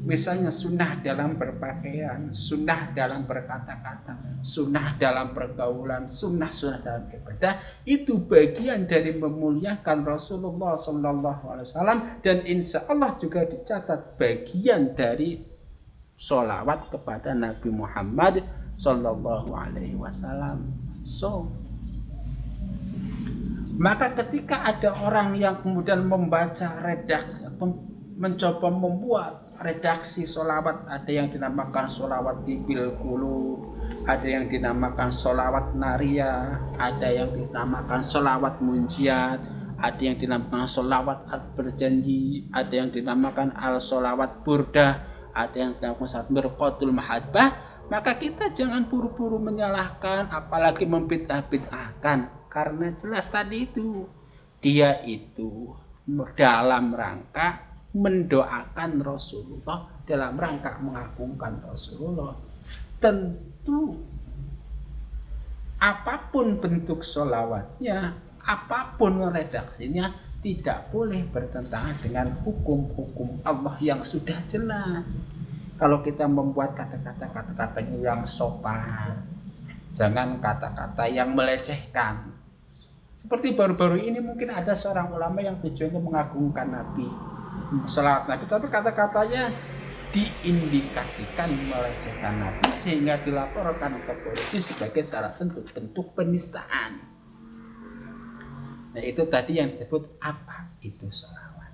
Misalnya sunnah dalam berpakaian, sunnah dalam berkata-kata, sunnah dalam pergaulan, sunnah-sunnah dalam ibadah. Itu bagian dari memuliakan Rasulullah Shallallahu Alaihi Wasallam, dan insya Allah juga dicatat bagian dari sholawat kepada Nabi Muhammad Sallallahu Alaihi Wasallam. Maka ketika ada orang yang kemudian membaca redaksi, mencoba membuat redaksi sholawat, ada yang dinamakan sholawat tibil qulub, ada yang dinamakan sholawat nariyah, ada yang dinamakan sholawat munjiat, ada yang dinamakan sholawat al-berjanji, ada yang dinamakan al-sholawat burdah, ada yang dinamakan sholawat mirqatul mahabbah. Maka kita jangan buru-buru menyalahkan, apalagi membid'ah-bid'ahkan, karena jelas tadi itu dia itu dalam rangka mendoakan Rasulullah, dalam rangka mengagungkan Rasulullah. Tentu apapun bentuk sholawatnya, apapun redaksinya, tidak boleh bertentangan dengan hukum-hukum Allah yang sudah jelas. Kalau kita membuat kata-katanya yang sopan, jangan kata-kata yang melecehkan. Seperti baru-baru ini mungkin ada seorang ulama yang tujuannya mengagungkan Nabi, sholawat Nabi, tapi kata-katanya diindikasikan melecehkan Nabi sehingga dilaporkan ke polisi sebagai salah satu bentuk penistaan. Nah, itu tadi yang disebut apa itu sholawat.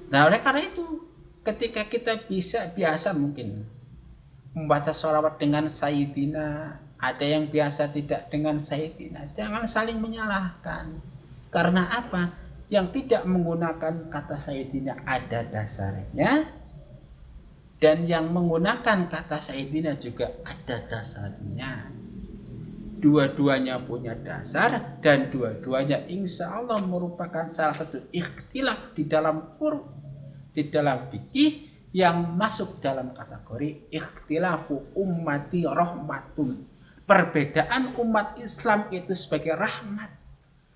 Nah, oleh karena itu ketika kita biasa mungkin membaca sholawat dengan Sayyidina, ada yang biasa tidak dengan Sayyidina, jangan saling menyalahkan. Karena apa? Yang tidak menggunakan kata Sayyidina ada dasarnya, dan yang menggunakan kata Sayyidina juga ada dasarnya. Dua-duanya punya dasar, dan dua-duanya insya Allah merupakan salah satu ikhtilaf di dalam furu', di dalam fikih, yang masuk dalam kategori ikhtilafu ummati rahmatun. Perbedaan umat Islam itu sebagai rahmat.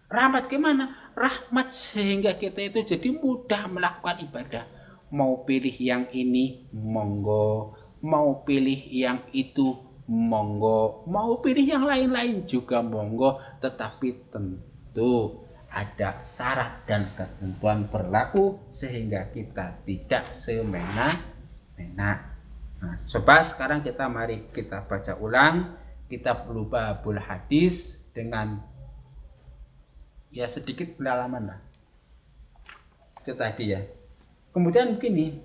Rahmat gimana? Rahmat sehingga kita itu jadi mudah melakukan ibadah. Mau pilih yang ini, monggo. Mau pilih yang itu, monggo. Mau pilih yang lain-lain juga monggo. Tetapi tentu ada syarat dan ketentuan berlaku sehingga kita tidak semena-mena. Nah, coba sekarang mari kita baca ulang kitab Lubabul Hadis dengan ya sedikit pendalaman lah. Itu tadi ya. Kemudian begini,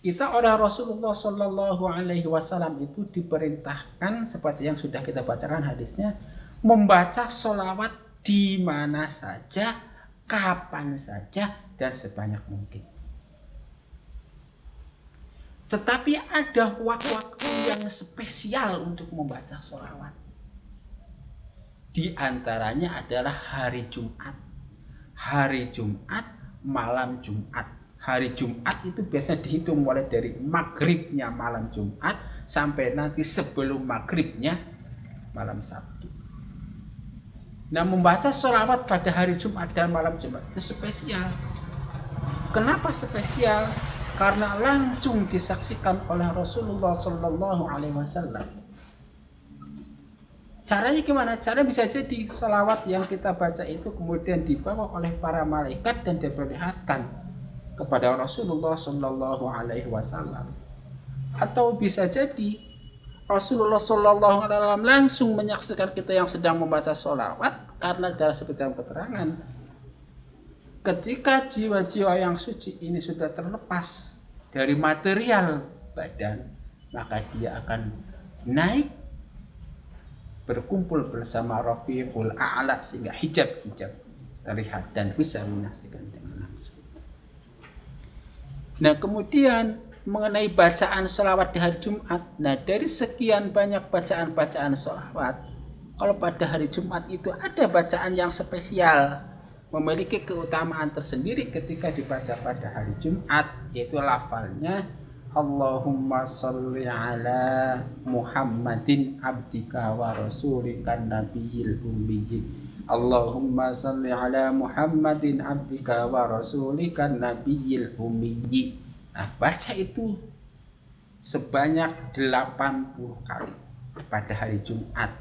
kita oleh Rasulullah Shallallahu Alaihi Wasallam itu diperintahkan seperti yang sudah kita bacakan hadisnya, membaca sholawat di mana saja, kapan saja, dan sebanyak mungkin. Tetapi ada waktu-waktu yang spesial untuk membaca sholawat. Di antaranya adalah hari Jumat. Hari Jumat, malam Jumat. Hari Jumat itu biasanya dihitung mulai dari maghribnya malam Jumat sampai nanti sebelum maghribnya malam Sabtu. Nah, membaca sholawat pada hari Jumat dan malam Jumat itu spesial. Kenapa spesial? Karena langsung disaksikan oleh Rasulullah Sallallahu Alaihi Wasallam. Caranya gimana? Caranya bisa jadi sholawat yang kita baca itu kemudian dibawa oleh para malaikat dan diperlihatkan kepada Rasulullah Sallallahu Alaihi Wasallam. Atau bisa jadi Rasulullah Sallallahu Alaihi Wasallam langsung menyaksikan kita yang sedang membaca sholawat, karena dalam seperti keterangan, ketika jiwa-jiwa yang suci ini sudah terlepas dari material badan, maka dia akan naik berkumpul bersama Rafiqul A'la sehingga hijab-hijab terlihat dan bisa menyaksikan dengan langsung. Nah, kemudian mengenai bacaan sholawat di hari Jumat, nah dari sekian banyak bacaan-bacaan sholawat, kalau pada hari Jumat itu ada bacaan yang spesial, memiliki keutamaan tersendiri ketika dibaca pada hari Jumat, yaitu lafalnya Allahumma sholli ala Muhammadin abdika wa rasulika nabiyil ummi. Allahumma sholli ala Muhammadin abdika wa rasulika nabiyil ummi. Nah, baca itu sebanyak 80 kali pada hari Jumat.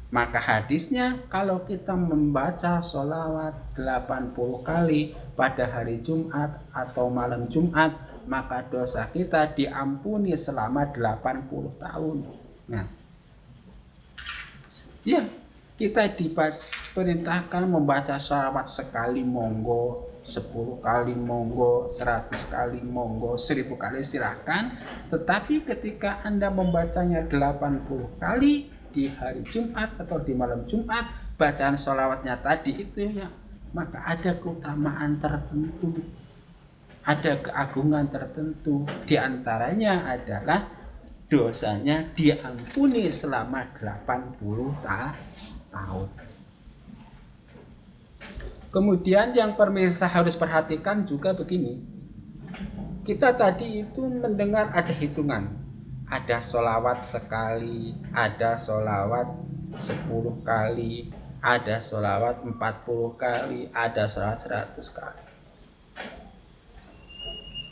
Maka hadisnya kalau kita membaca sholawat 80 kali pada hari Jumat atau malam Jumat, maka dosa kita diampuni selama 80 tahun. Nah, ya, kita diperintahkan membaca sholawat sekali monggo, 10 kali monggo, 100 kali monggo, 1000 kali silakan. Tetapi ketika Anda membacanya 80 kali di hari Jumat atau di malam Jumat, bacaan sholawatnya tadi itu ya, maka ada keutamaan tertentu, ada keagungan tertentu. Di antaranya adalah dosanya diampuni selama 80 tahun. Kemudian yang pemirsa harus perhatikan juga begini, kita tadi itu mendengar ada hitungan, ada sholawat sekali, ada sholawat 10 kali, ada sholawat 40 kali, ada sholawat 100 kali.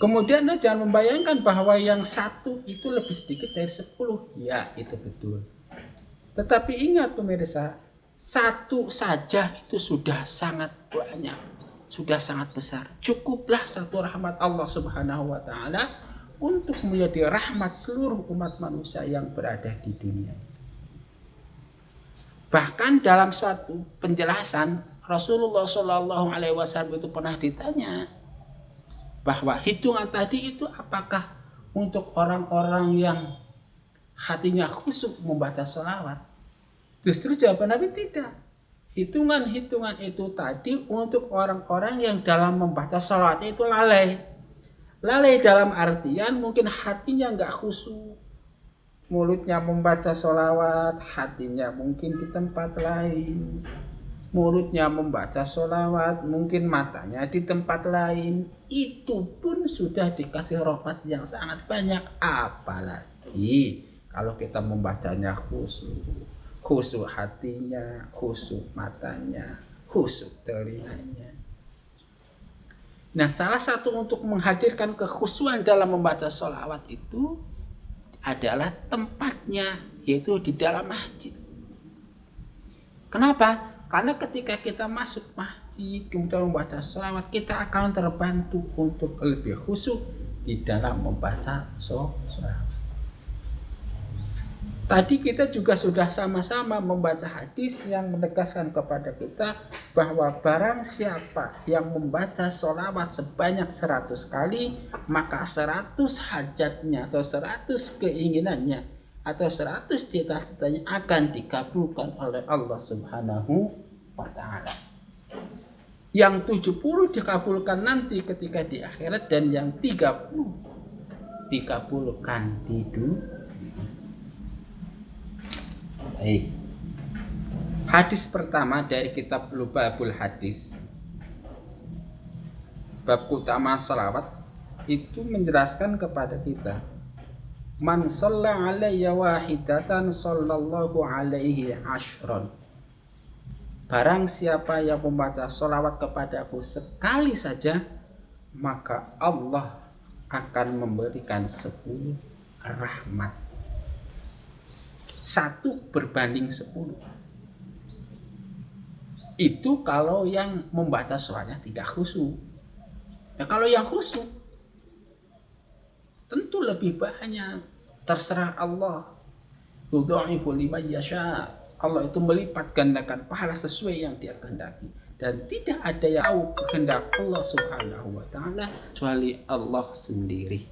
Kemudian Anda jangan membayangkan bahwa yang satu itu lebih sedikit dari 10. Ya, itu betul. Tetapi ingat pemirsa, satu saja itu sudah sangat banyak, sudah sangat besar. Cukuplah satu rahmat Allah Subhanahu wa Ta'ala untuk menjadi rahmat seluruh umat manusia yang berada di dunia. Bahkan dalam suatu penjelasan, Rasulullah Shallallahu Alaihi Wasallam itu pernah ditanya bahwa hitungan tadi itu apakah untuk orang-orang yang hatinya khusyuk membaca sholawat? Justru jawaban Nabi tidak. Hitungan-hitungan itu tadi untuk orang-orang yang dalam membaca sholawatnya itu lalai. Lalai dalam artian mungkin hatinya nggak khusyuk, mulutnya membaca sholawat, hatinya mungkin di tempat lain. Mulutnya membaca sholawat, mungkin matanya di tempat lain. Itu pun sudah dikasih rahmat yang sangat banyak. Apalagi kalau kita membacanya khusyuk, khusyuk hatinya, khusyuk matanya, khusyuk telinganya. Nah, salah satu untuk menghadirkan kekhusyuan dalam membaca sholawat itu adalah tempatnya, yaitu di dalam masjid. Kenapa? Karena ketika kita masuk masjid kemudian membaca sholawat, kita akan terbantu untuk lebih khusyuk di dalam membaca sholawat. Tadi kita juga sudah sama-sama membaca hadis yang menegaskan kepada kita bahwa barang siapa yang membaca sholawat sebanyak 100 kali, maka 100 hajatnya atau 100 keinginannya atau 100 cita-citanya akan dikabulkan oleh Allah Subhanahu wa Ta'ala. Yang 70 dikabulkan nanti ketika di akhirat, dan yang 30 dikabulkan di dunia. Hadis pertama dari kitab Lubabul Hadis, bab utama salawat, itu menjelaskan kepada kita, man shalla alayya wahidatan sallallahu alaihi ashron. Barang siapa yang membaca salawat kepadaku sekali saja, maka Allah akan memberikan 10 rahmat. 1 berbanding 10. Itu kalau yang membaca sholawatnya tidak khusyuk. Ya, kalau yang khusyuk tentu lebih banyak. Terserah Allah. Yudha'ifu liman yasha. Allah itu melipat gandakan pahala sesuai yang Dia kehendaki, dan tidak ada yang tahu kehendak Allah Subhanahu wa Ta'ala kecuali Allah sendiri.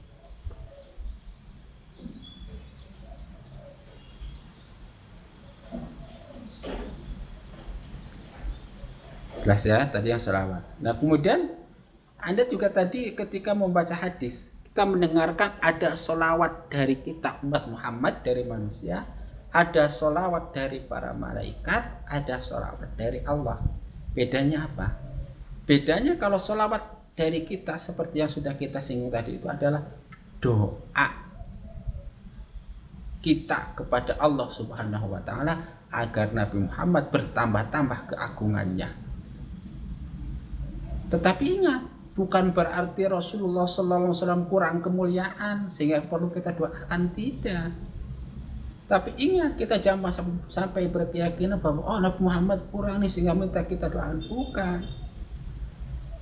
Jelas ya tadi yang sholawat. Nah, kemudian Anda juga tadi ketika membaca hadis, kita mendengarkan ada sholawat dari kita umat Muhammad, dari manusia, ada sholawat dari para malaikat, ada sholawat dari Allah. Bedanya apa? Bedanya kalau sholawat dari kita seperti yang sudah kita singgung tadi itu adalah doa kita kepada Allah Subhanahu wa taala agar Nabi Muhammad bertambah-tambah keagungannya. Tetapi ingat, bukan berarti Rasulullah sallallahu alaihi wasallam kurang kemuliaan sehingga perlu kita doakan, tidak. Tapi ingat, kita jangan sampai berkeyakinan bahwa Nabi Muhammad kurang nih sehingga minta kita doakan, bukan.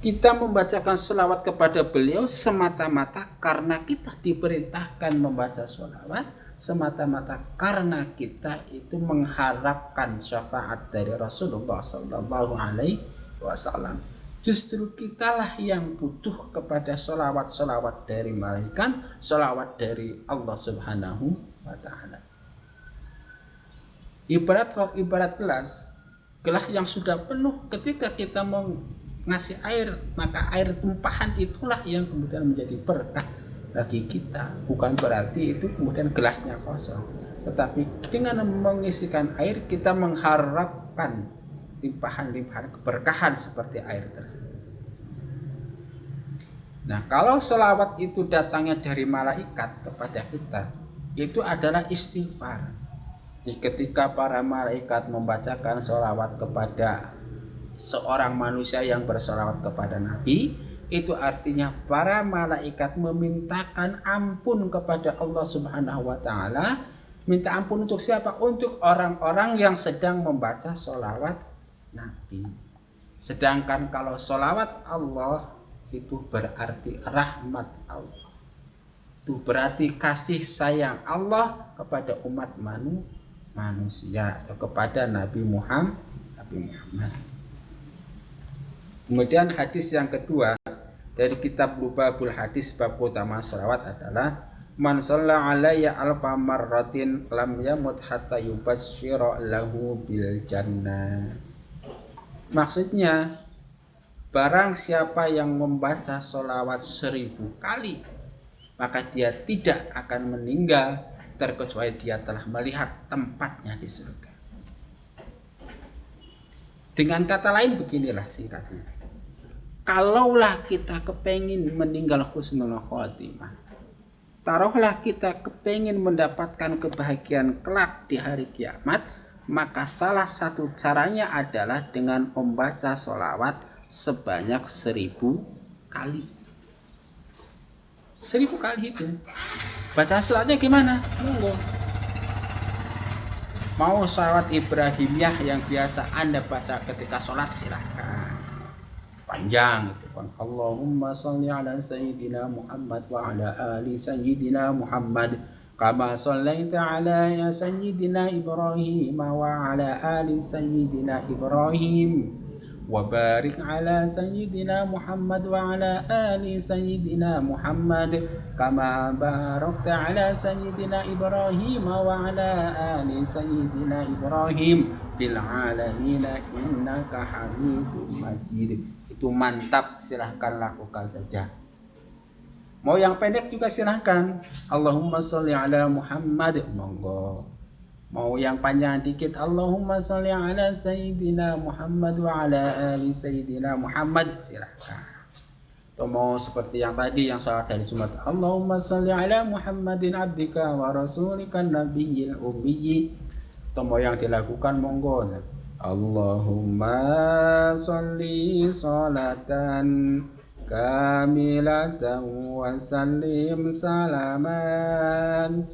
Kita membacakan sholawat kepada beliau semata-mata karena kita diperintahkan membaca sholawat, semata-mata karena kita itu mengharapkan syafaat dari Rasulullah Sallallahu Alaihi Wasallam. Justru kitalah yang butuh kepada sholawat-sholawat dari malaikat, sholawat dari Allah Subhanahu wa Ta'ala. Ibarat gelas yang sudah penuh, ketika kita mau ngasih air, maka air tumpahan itulah yang kemudian menjadi berkah bagi kita. Bukan berarti itu kemudian gelasnya kosong, tetapi dengan mengisikan air kita mengharapkan limpahan-limpahan keberkahan seperti air tersebut. Nah, kalau sholawat itu datangnya dari malaikat kepada kita, itu adalah istighfar. Jadi ketika para malaikat membacakan sholawat kepada seorang manusia yang bersholawat kepada Nabi, itu artinya para malaikat memintakan ampun kepada Allah Subhanahu wa Ta'ala. Minta ampun untuk siapa? Untuk orang-orang yang sedang membaca sholawat Nabi. Sedangkan kalau sholawat Allah itu berarti rahmat Allah, itu berarti kasih sayang Allah kepada umat manusia atau kepada Nabi Muhammad. Kemudian hadis yang kedua dari kitab Lubabul Hadis bab utama sholawat adalah man shalla alayya alfa marratin lam yamut hatta yubasyshira lahu bil jannah. Maksudnya, barang siapa yang membaca sholawat 1000 kali, maka dia tidak akan meninggal terkecuali dia telah melihat tempatnya di surga. Dengan kata lain beginilah singkatnya, kalaulah kita kepengin meninggal husnul khotimah, taruhlah kita kepengin mendapatkan kebahagiaan kelak di hari kiamat, maka salah satu caranya adalah dengan membaca sholawat sebanyak 1000 kali. 1000 kali itu. Baca sholawatnya gimana? Monggo. Mau sholawat Ibrahimiyah yang biasa Anda baca ketika sholat, silahkan. Panjang itu kan. Allahumma sholli ala sayyidina Muhammad wa ala ali sayyidina Muhammad kama shallaita ala ya sayyidina Ibrahim wa ala ali sayyidina Ibrahim wa barik ala sayyidina Muhammad wa ala ali sayyidina Muhammad kama barakta ala sayyidina Ibrahim wa ala ali sayyidina Ibrahim fil alamin innaka Hamidum Majid. Itu mantap, silahkan lakukan saja. Mau yang pendek juga silahkan. Allahumma sholli ala Muhammad, monggo. Mau yang panjang dikit, Allahumma sholli ala sayyidina Muhammad wa ala ali sayyidina Muhammad, silahkan. Atau mau seperti yang tadi yang salat hari Jumat, Allahumma sholli ala Muhammadin abdika wa rasulika nabiyil ummi. Atau mau yang dilakukan monggo. Allahumma sholli sholatan kamilatan wa sallim salaman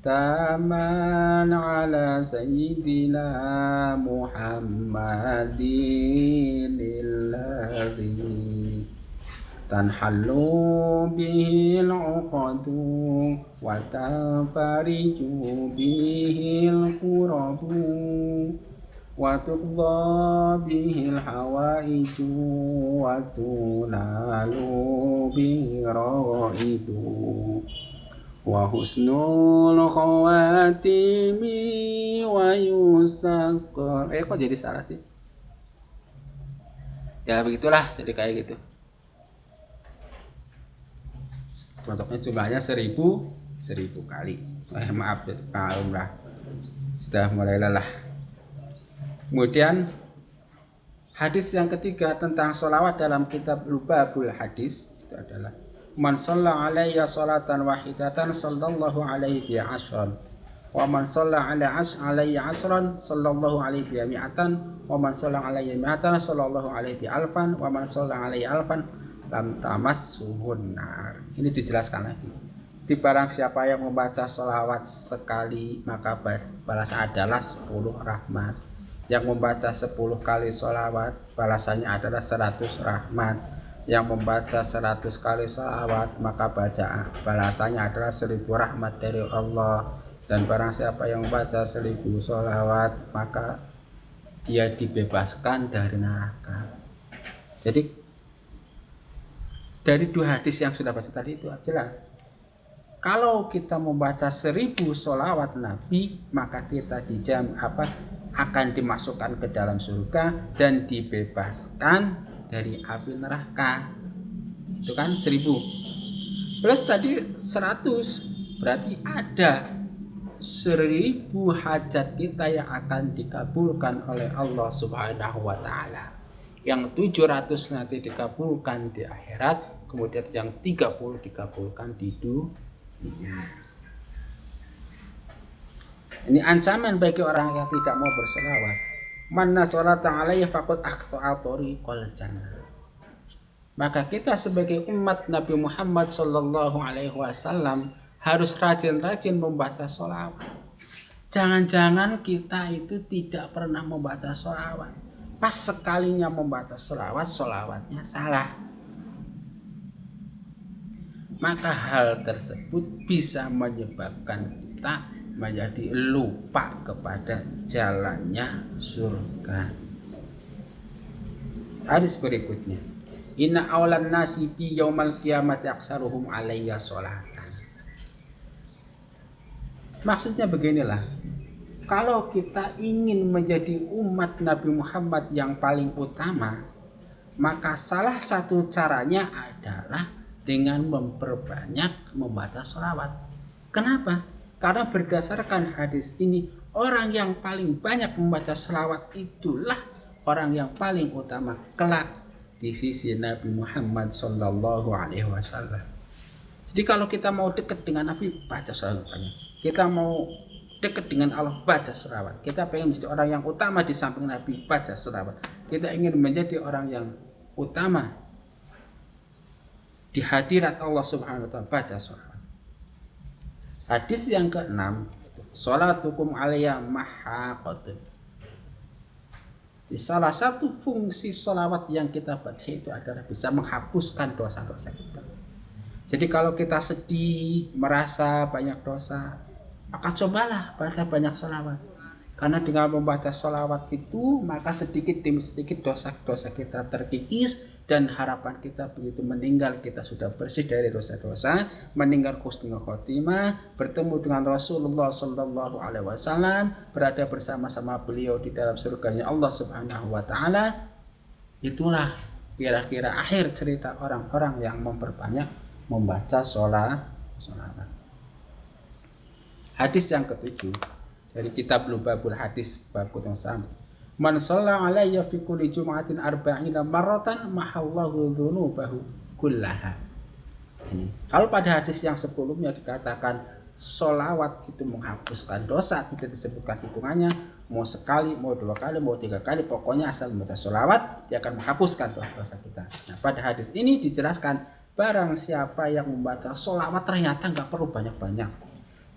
taman ala sayyidina Muhammadin alladhi tanhallu bihil uqadu wa tanfariju bihil qurabu wa tuqda bihil hawaiju wa tunalu bihi rawaidu wa husnul khawatimi wa yustazkar. Kok jadi salah sih? Ya begitulah, jadi kayak gitu. Contohnya jumlahnya 1000 kali. Maaf ya, kalumlah sudah mulai lelah. Kemudian hadis yang ketiga tentang sholawat dalam kitab Lubabul Hadis itu adalah Man shalla alayya salatan wahidatan sallallahu alaihi bi asyran. Wa man shalla alayya asyran sallallahu alaihi bi mi'atan. Wa man shalla alayya mi'atan sallallahu alaihi bi alfan. Wa man shalla alayya alfan lam tamassuhun nar. Ini dijelaskan lagi. Di barang siapa yang membaca sholawat sekali maka balasan adalah 10 rahmat. Yang membaca 10 kali sholawat balasannya adalah 100 rahmat. Yang membaca 100 kali sholawat maka balasannya adalah 1000 rahmat dari Allah. Dan barang siapa yang membaca 1000 sholawat maka dia dibebaskan dari neraka. Jadi dari 2 hadis yang sudah baca tadi itu jelas. Kalau kita membaca 1000 sholawat Nabi maka kita akan dimasukkan ke dalam surga dan dibebaskan dari api neraka. Itu kan 1000 plus tadi 100, berarti ada 1000 hajat kita yang akan dikabulkan oleh Allah Subhanahu wa taala. Yang 700 nanti dikabulkan di akhirat, kemudian yang 30 dikabulkan di dunia. Ini ancaman bagi orang yang tidak mau berselawat. Manna sholata alayya faqad aqta'a tariqal jannah. Maka kita sebagai umat Nabi Muhammad sallallahu alaihi wasallam harus rajin-rajin membaca sholawat. Jangan-jangan kita itu tidak pernah membaca sholawat. Pas sekalinya membaca sholawat, sholawatnya salah. Maka hal tersebut bisa menyebabkan kita menjadi lupa kepada jalannya surga. Hadis berikutnya, inna awlan nasi bi yaumal qiyamati aksaruhum alayya sholatan. Maksudnya beginilah, kalau kita ingin menjadi umat Nabi Muhammad yang paling utama, maka salah satu caranya adalah dengan memperbanyak membaca sholawat. Kenapa? Karena berdasarkan hadis ini, orang yang paling banyak membaca sholawat itulah orang yang paling utama kelak di sisi Nabi Muhammad sallallahu alaihi wasallam. Jadi kalau kita mau dekat dengan Nabi, baca sholawat banyak. Kita mau dekat dengan Allah, baca sholawat. Kita pengen menjadi orang yang utama di samping Nabi, baca sholawat. Kita ingin menjadi orang yang utama di hadirat Allah Subhanahu wa taala, baca sholawat. Hadis yang ke-6, sholatukum alayya mahaqatun. Salah satu fungsi sholawat yang kita baca itu adalah bisa menghapuskan dosa-dosa kita. Jadi kalau kita sedih, merasa banyak dosa, maka cobalah baca banyak sholawat. Karena dengan membaca sholawat itu, maka sedikit demi sedikit dosa-dosa kita terkikis, dan harapan kita begitu meninggal kita sudah bersih dari dosa-dosa, meninggal husnul khotimah, bertemu dengan Rasulullah sallallahu alaihi wasallam, berada bersama-sama beliau di dalam surganya Allah Subhanahu wa taala. Itulah kira-kira akhir cerita orang-orang yang memperbanyak membaca sholawat. Hadis yang ke-7 dari kitab Lubabul Hadis bab yang sama. Man shalla alayya fi kulli jum'atin arba'ina marratan mahallahu dzunubahu kullaha. Ini. Kalau pada hadis yang sebelumnya dikatakan sholawat itu menghapuskan dosa, tidak disebutkan hitungannya, mau sekali, mau 2 kali, mau 3 kali, pokoknya asal membaca sholawat dia akan menghapuskan dosa kita. Nah, pada hadis ini dijelaskan barang siapa yang membaca sholawat ternyata nggak perlu banyak-banyak,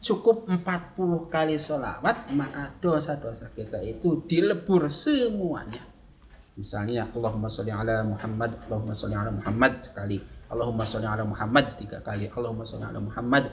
cukup 40 kali sholawat, maka dosa-dosa kita itu dilebur semuanya. Misalnya Allahumma sholli ala Muhammad, Allahumma sholli ala Muhammad sekali, Allahumma sholli ala Muhammad 3 kali, Allahumma sholli ala Muhammad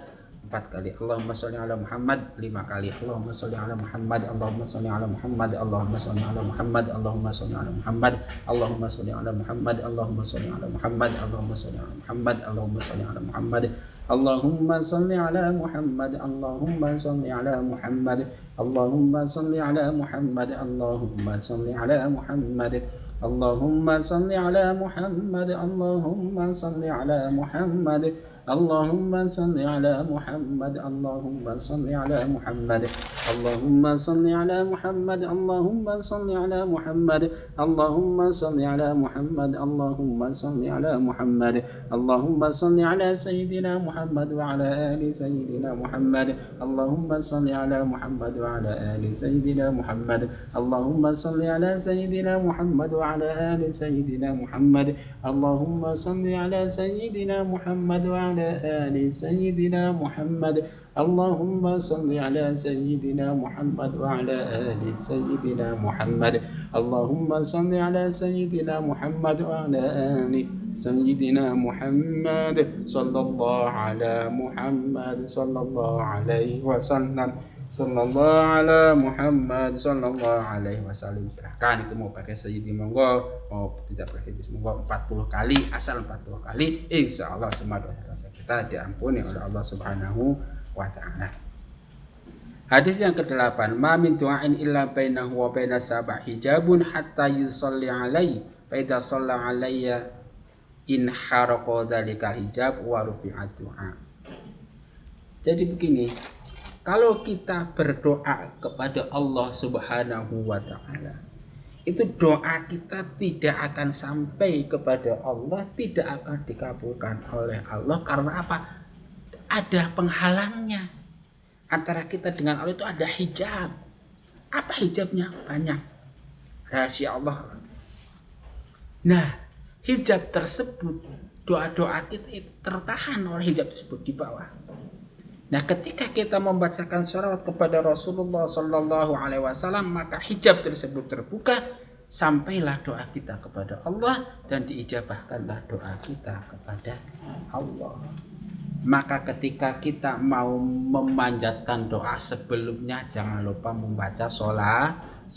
4 kali, Allahumma sholli ala Muhammad 5 kali, Allahumma sholli ala Muhammad, Allahumma sholli ala Muhammad, Allahumma sholli ala Muhammad, Allahumma sholli ala Muhammad, Allahumma sholli ala Muhammad, Allahumma sholli ala Muhammad, Allahumma sholli ala Muhammad, Allahumma sholli ala Muhammad, Allahumma sholli ala Muhammad, Allahumma sholli ala Muhammad, اللهم صل على محمد اللهم صل على محمد اللهم صل على محمد اللهم صل على محمد اللهم صل على محمد اللهم صل على محمد اللهم صل على محمد اللهم صل على محمد اللهم صل على محمد اللهم صل على محمد اللهم صل على سيدنا محمد وعلى آل سيدنا محمد اللهم صل على محمد وعلى آل سيدنا محمد اللهم صل على سيدنا محمد وعلى آل سيدنا محمد اللهم صل على سيدنا محمد وعلى آل سيدنا محمد اللهم صل على سيدنا محمد وعلى آل سيدنا محمد اللهم صل على سيدنا محمد وعلى آل سيدنا محمد صلى الله على محمد صلى الله عليه وسلم صلى الله على محمد صلى الله عليه wasallam. Silahkan itu mau pakai sayyidi monggo, mau tidak pakai sayyidi monggo 40 kali, asal 40 kali, insya Allah semua dosa kita diampuni oleh Allah Subhanahu wa ta'ala. Hadis yang ke-8, ma min du'ain illa bainahu wa bainas sab'a hijabun hatta yusalli alaihi fa idza shalla alayya in haraqa dzalikal hijab wa rufi'at du'a. Jadi begini, kalau kita berdoa kepada Allah Subhanahu wa ta'ala, itu doa kita tidak akan sampai kepada Allah, tidak akan dikabulkan oleh Allah. Karena apa? Ada penghalangnya. Antara kita dengan Allah itu ada hijab. Apa hijabnya? Banyak. Rahasia Allah. Nah, hijab tersebut, doa-doa kita itu tertahan oleh hijab tersebut di bawah. Nah, ketika kita membacakan sholawat kepada Rasulullah Sallallahu Alaihi Wasallam, maka hijab tersebut terbuka, sampailah doa kita kepada Allah dan diijabahkanlah doa kita kepada Allah. Maka ketika kita mau memanjatkan doa sebelumnya, jangan lupa membaca sholawat.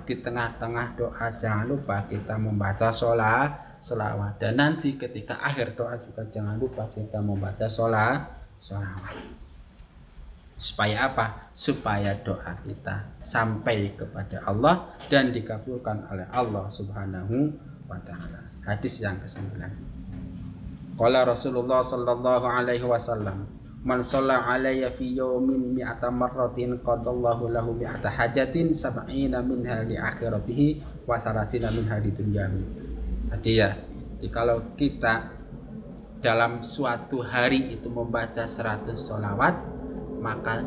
Di tengah-tengah doa jangan lupa kita membaca sholawat. Dan nanti ketika akhir doa juga jangan lupa kita membaca sholawat. Supaya apa? Supaya doa kita sampai kepada Allah dan dikabulkan oleh Allah Subhanahu wa ta'ala. Hadis yang ke-9. Qala Rasulullah sallallahu alaihi wasallam, man shalla alayya fi yawmin mi'ata marratin qadallahu lahu mi'ata hajatin sab'ina minha li akhiratihi wa saratina minha di dunyahi. Tadi ya, kalau kita dalam suatu hari itu membaca 100 sholawat, maka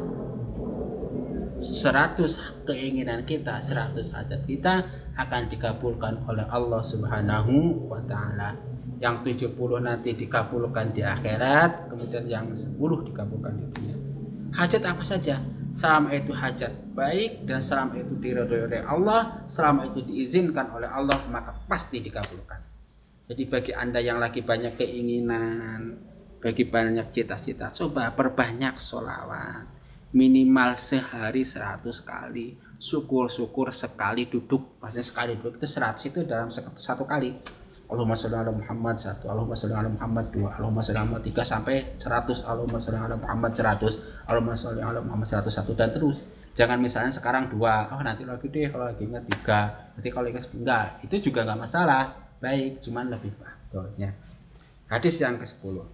100 keinginan kita, 100 hajat kita akan dikabulkan oleh Allah Subhanahu wa ta'ala. Yang 70 nanti dikabulkan di akhirat, kemudian yang 10 dikabulkan di dunia. Hajat apa saja? Selama itu hajat baik dan selama itu diridhoi oleh Allah, selama itu diizinkan oleh Allah, maka pasti dikabulkan. Jadi bagi Anda yang lagi banyak keinginan, bagi banyak cita-cita, coba perbanyak sholawat. Minimal sehari 100 kali. Syukur-syukur sekali duduk. Maksudnya sekali duduk itu 100 itu dalam satu kali. Allahumma sholli ala Muhammad 1, Allahumma sholli ala Muhammad 2, Allahumma sholli ala Muhammad 3 sampai 100, Allahumma sholli ala Muhammad 100, Allahumma sholli ala Muhammad 101 dan terus. Jangan misalnya sekarang 2, nanti lagi deh kalau lagi ingat 3, nanti kalau ingat enggak, itu juga enggak masalah. Baik, cuman lebih afdolnya. Hadis yang ke-10.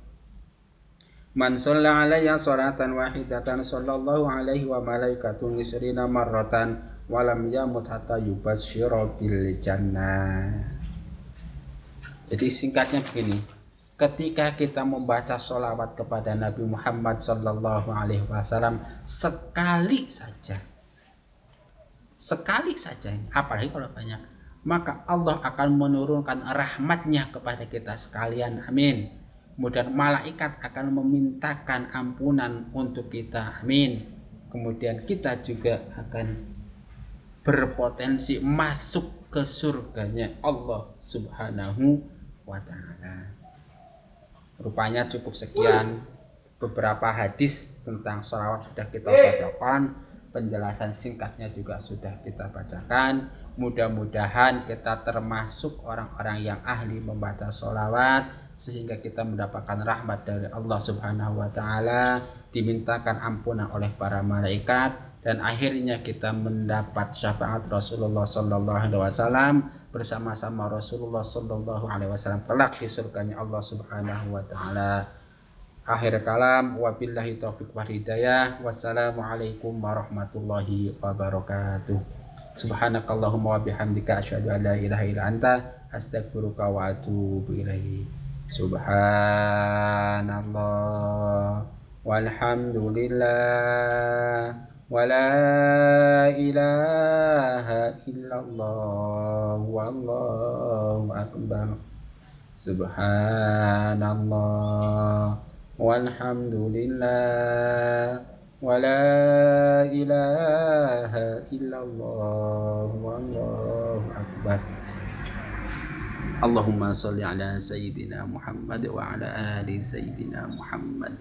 Man shalla alayya sholatan wahidatan sallallahu alaihi wa malaikatun isrina marratan wa lam yamut hatta yubashshira bil jannah. Jadi singkatnya begini, ketika kita membaca sholawat kepada Nabi Muhammad sallallahu alaihi wasallam sekali saja, apalagi kalau banyak, maka Allah akan menurunkan rahmatnya kepada kita sekalian. Amin. Kemudian malaikat akan memintakan ampunan untuk kita. Amin. Kemudian kita juga akan berpotensi masuk ke surganya Allah Subhanahu wa ta'ala. Rupanya cukup sekian beberapa hadis tentang sholawat sudah kita bacakan, penjelasan singkatnya juga sudah kita bacakan. Mudah-mudahan kita termasuk orang-orang yang ahli membaca sholawat, sehingga kita mendapatkan rahmat dari Allah Subhanahu wa ta'ala, dimintakan ampunan oleh para malaikat, dan akhirnya kita mendapat syafaat Rasulullah sallallahu alaihi wasallam bersama-sama Rasulullah sallallahu alaihi wasallam kelak di surganya Allah Subhanahu wa taala. Akhir kalam, wabillahi taufiq wal hidayah. Wassalamualaikum warahmatullahi wabarakatuh. Subhanakallahumma wa bihamdika asyhadu an la ilaha illa anta astaghfiruka wa atubu ilaik. Subhanallah walhamdulillah wala ilaha illallah wallahu akbar. Subhanallah walhamdulillah wala ilaha illallah wallahu akbar. Allahumma sholli ala sayyidina Muhammad wa ala ali sayyidina Muhammad.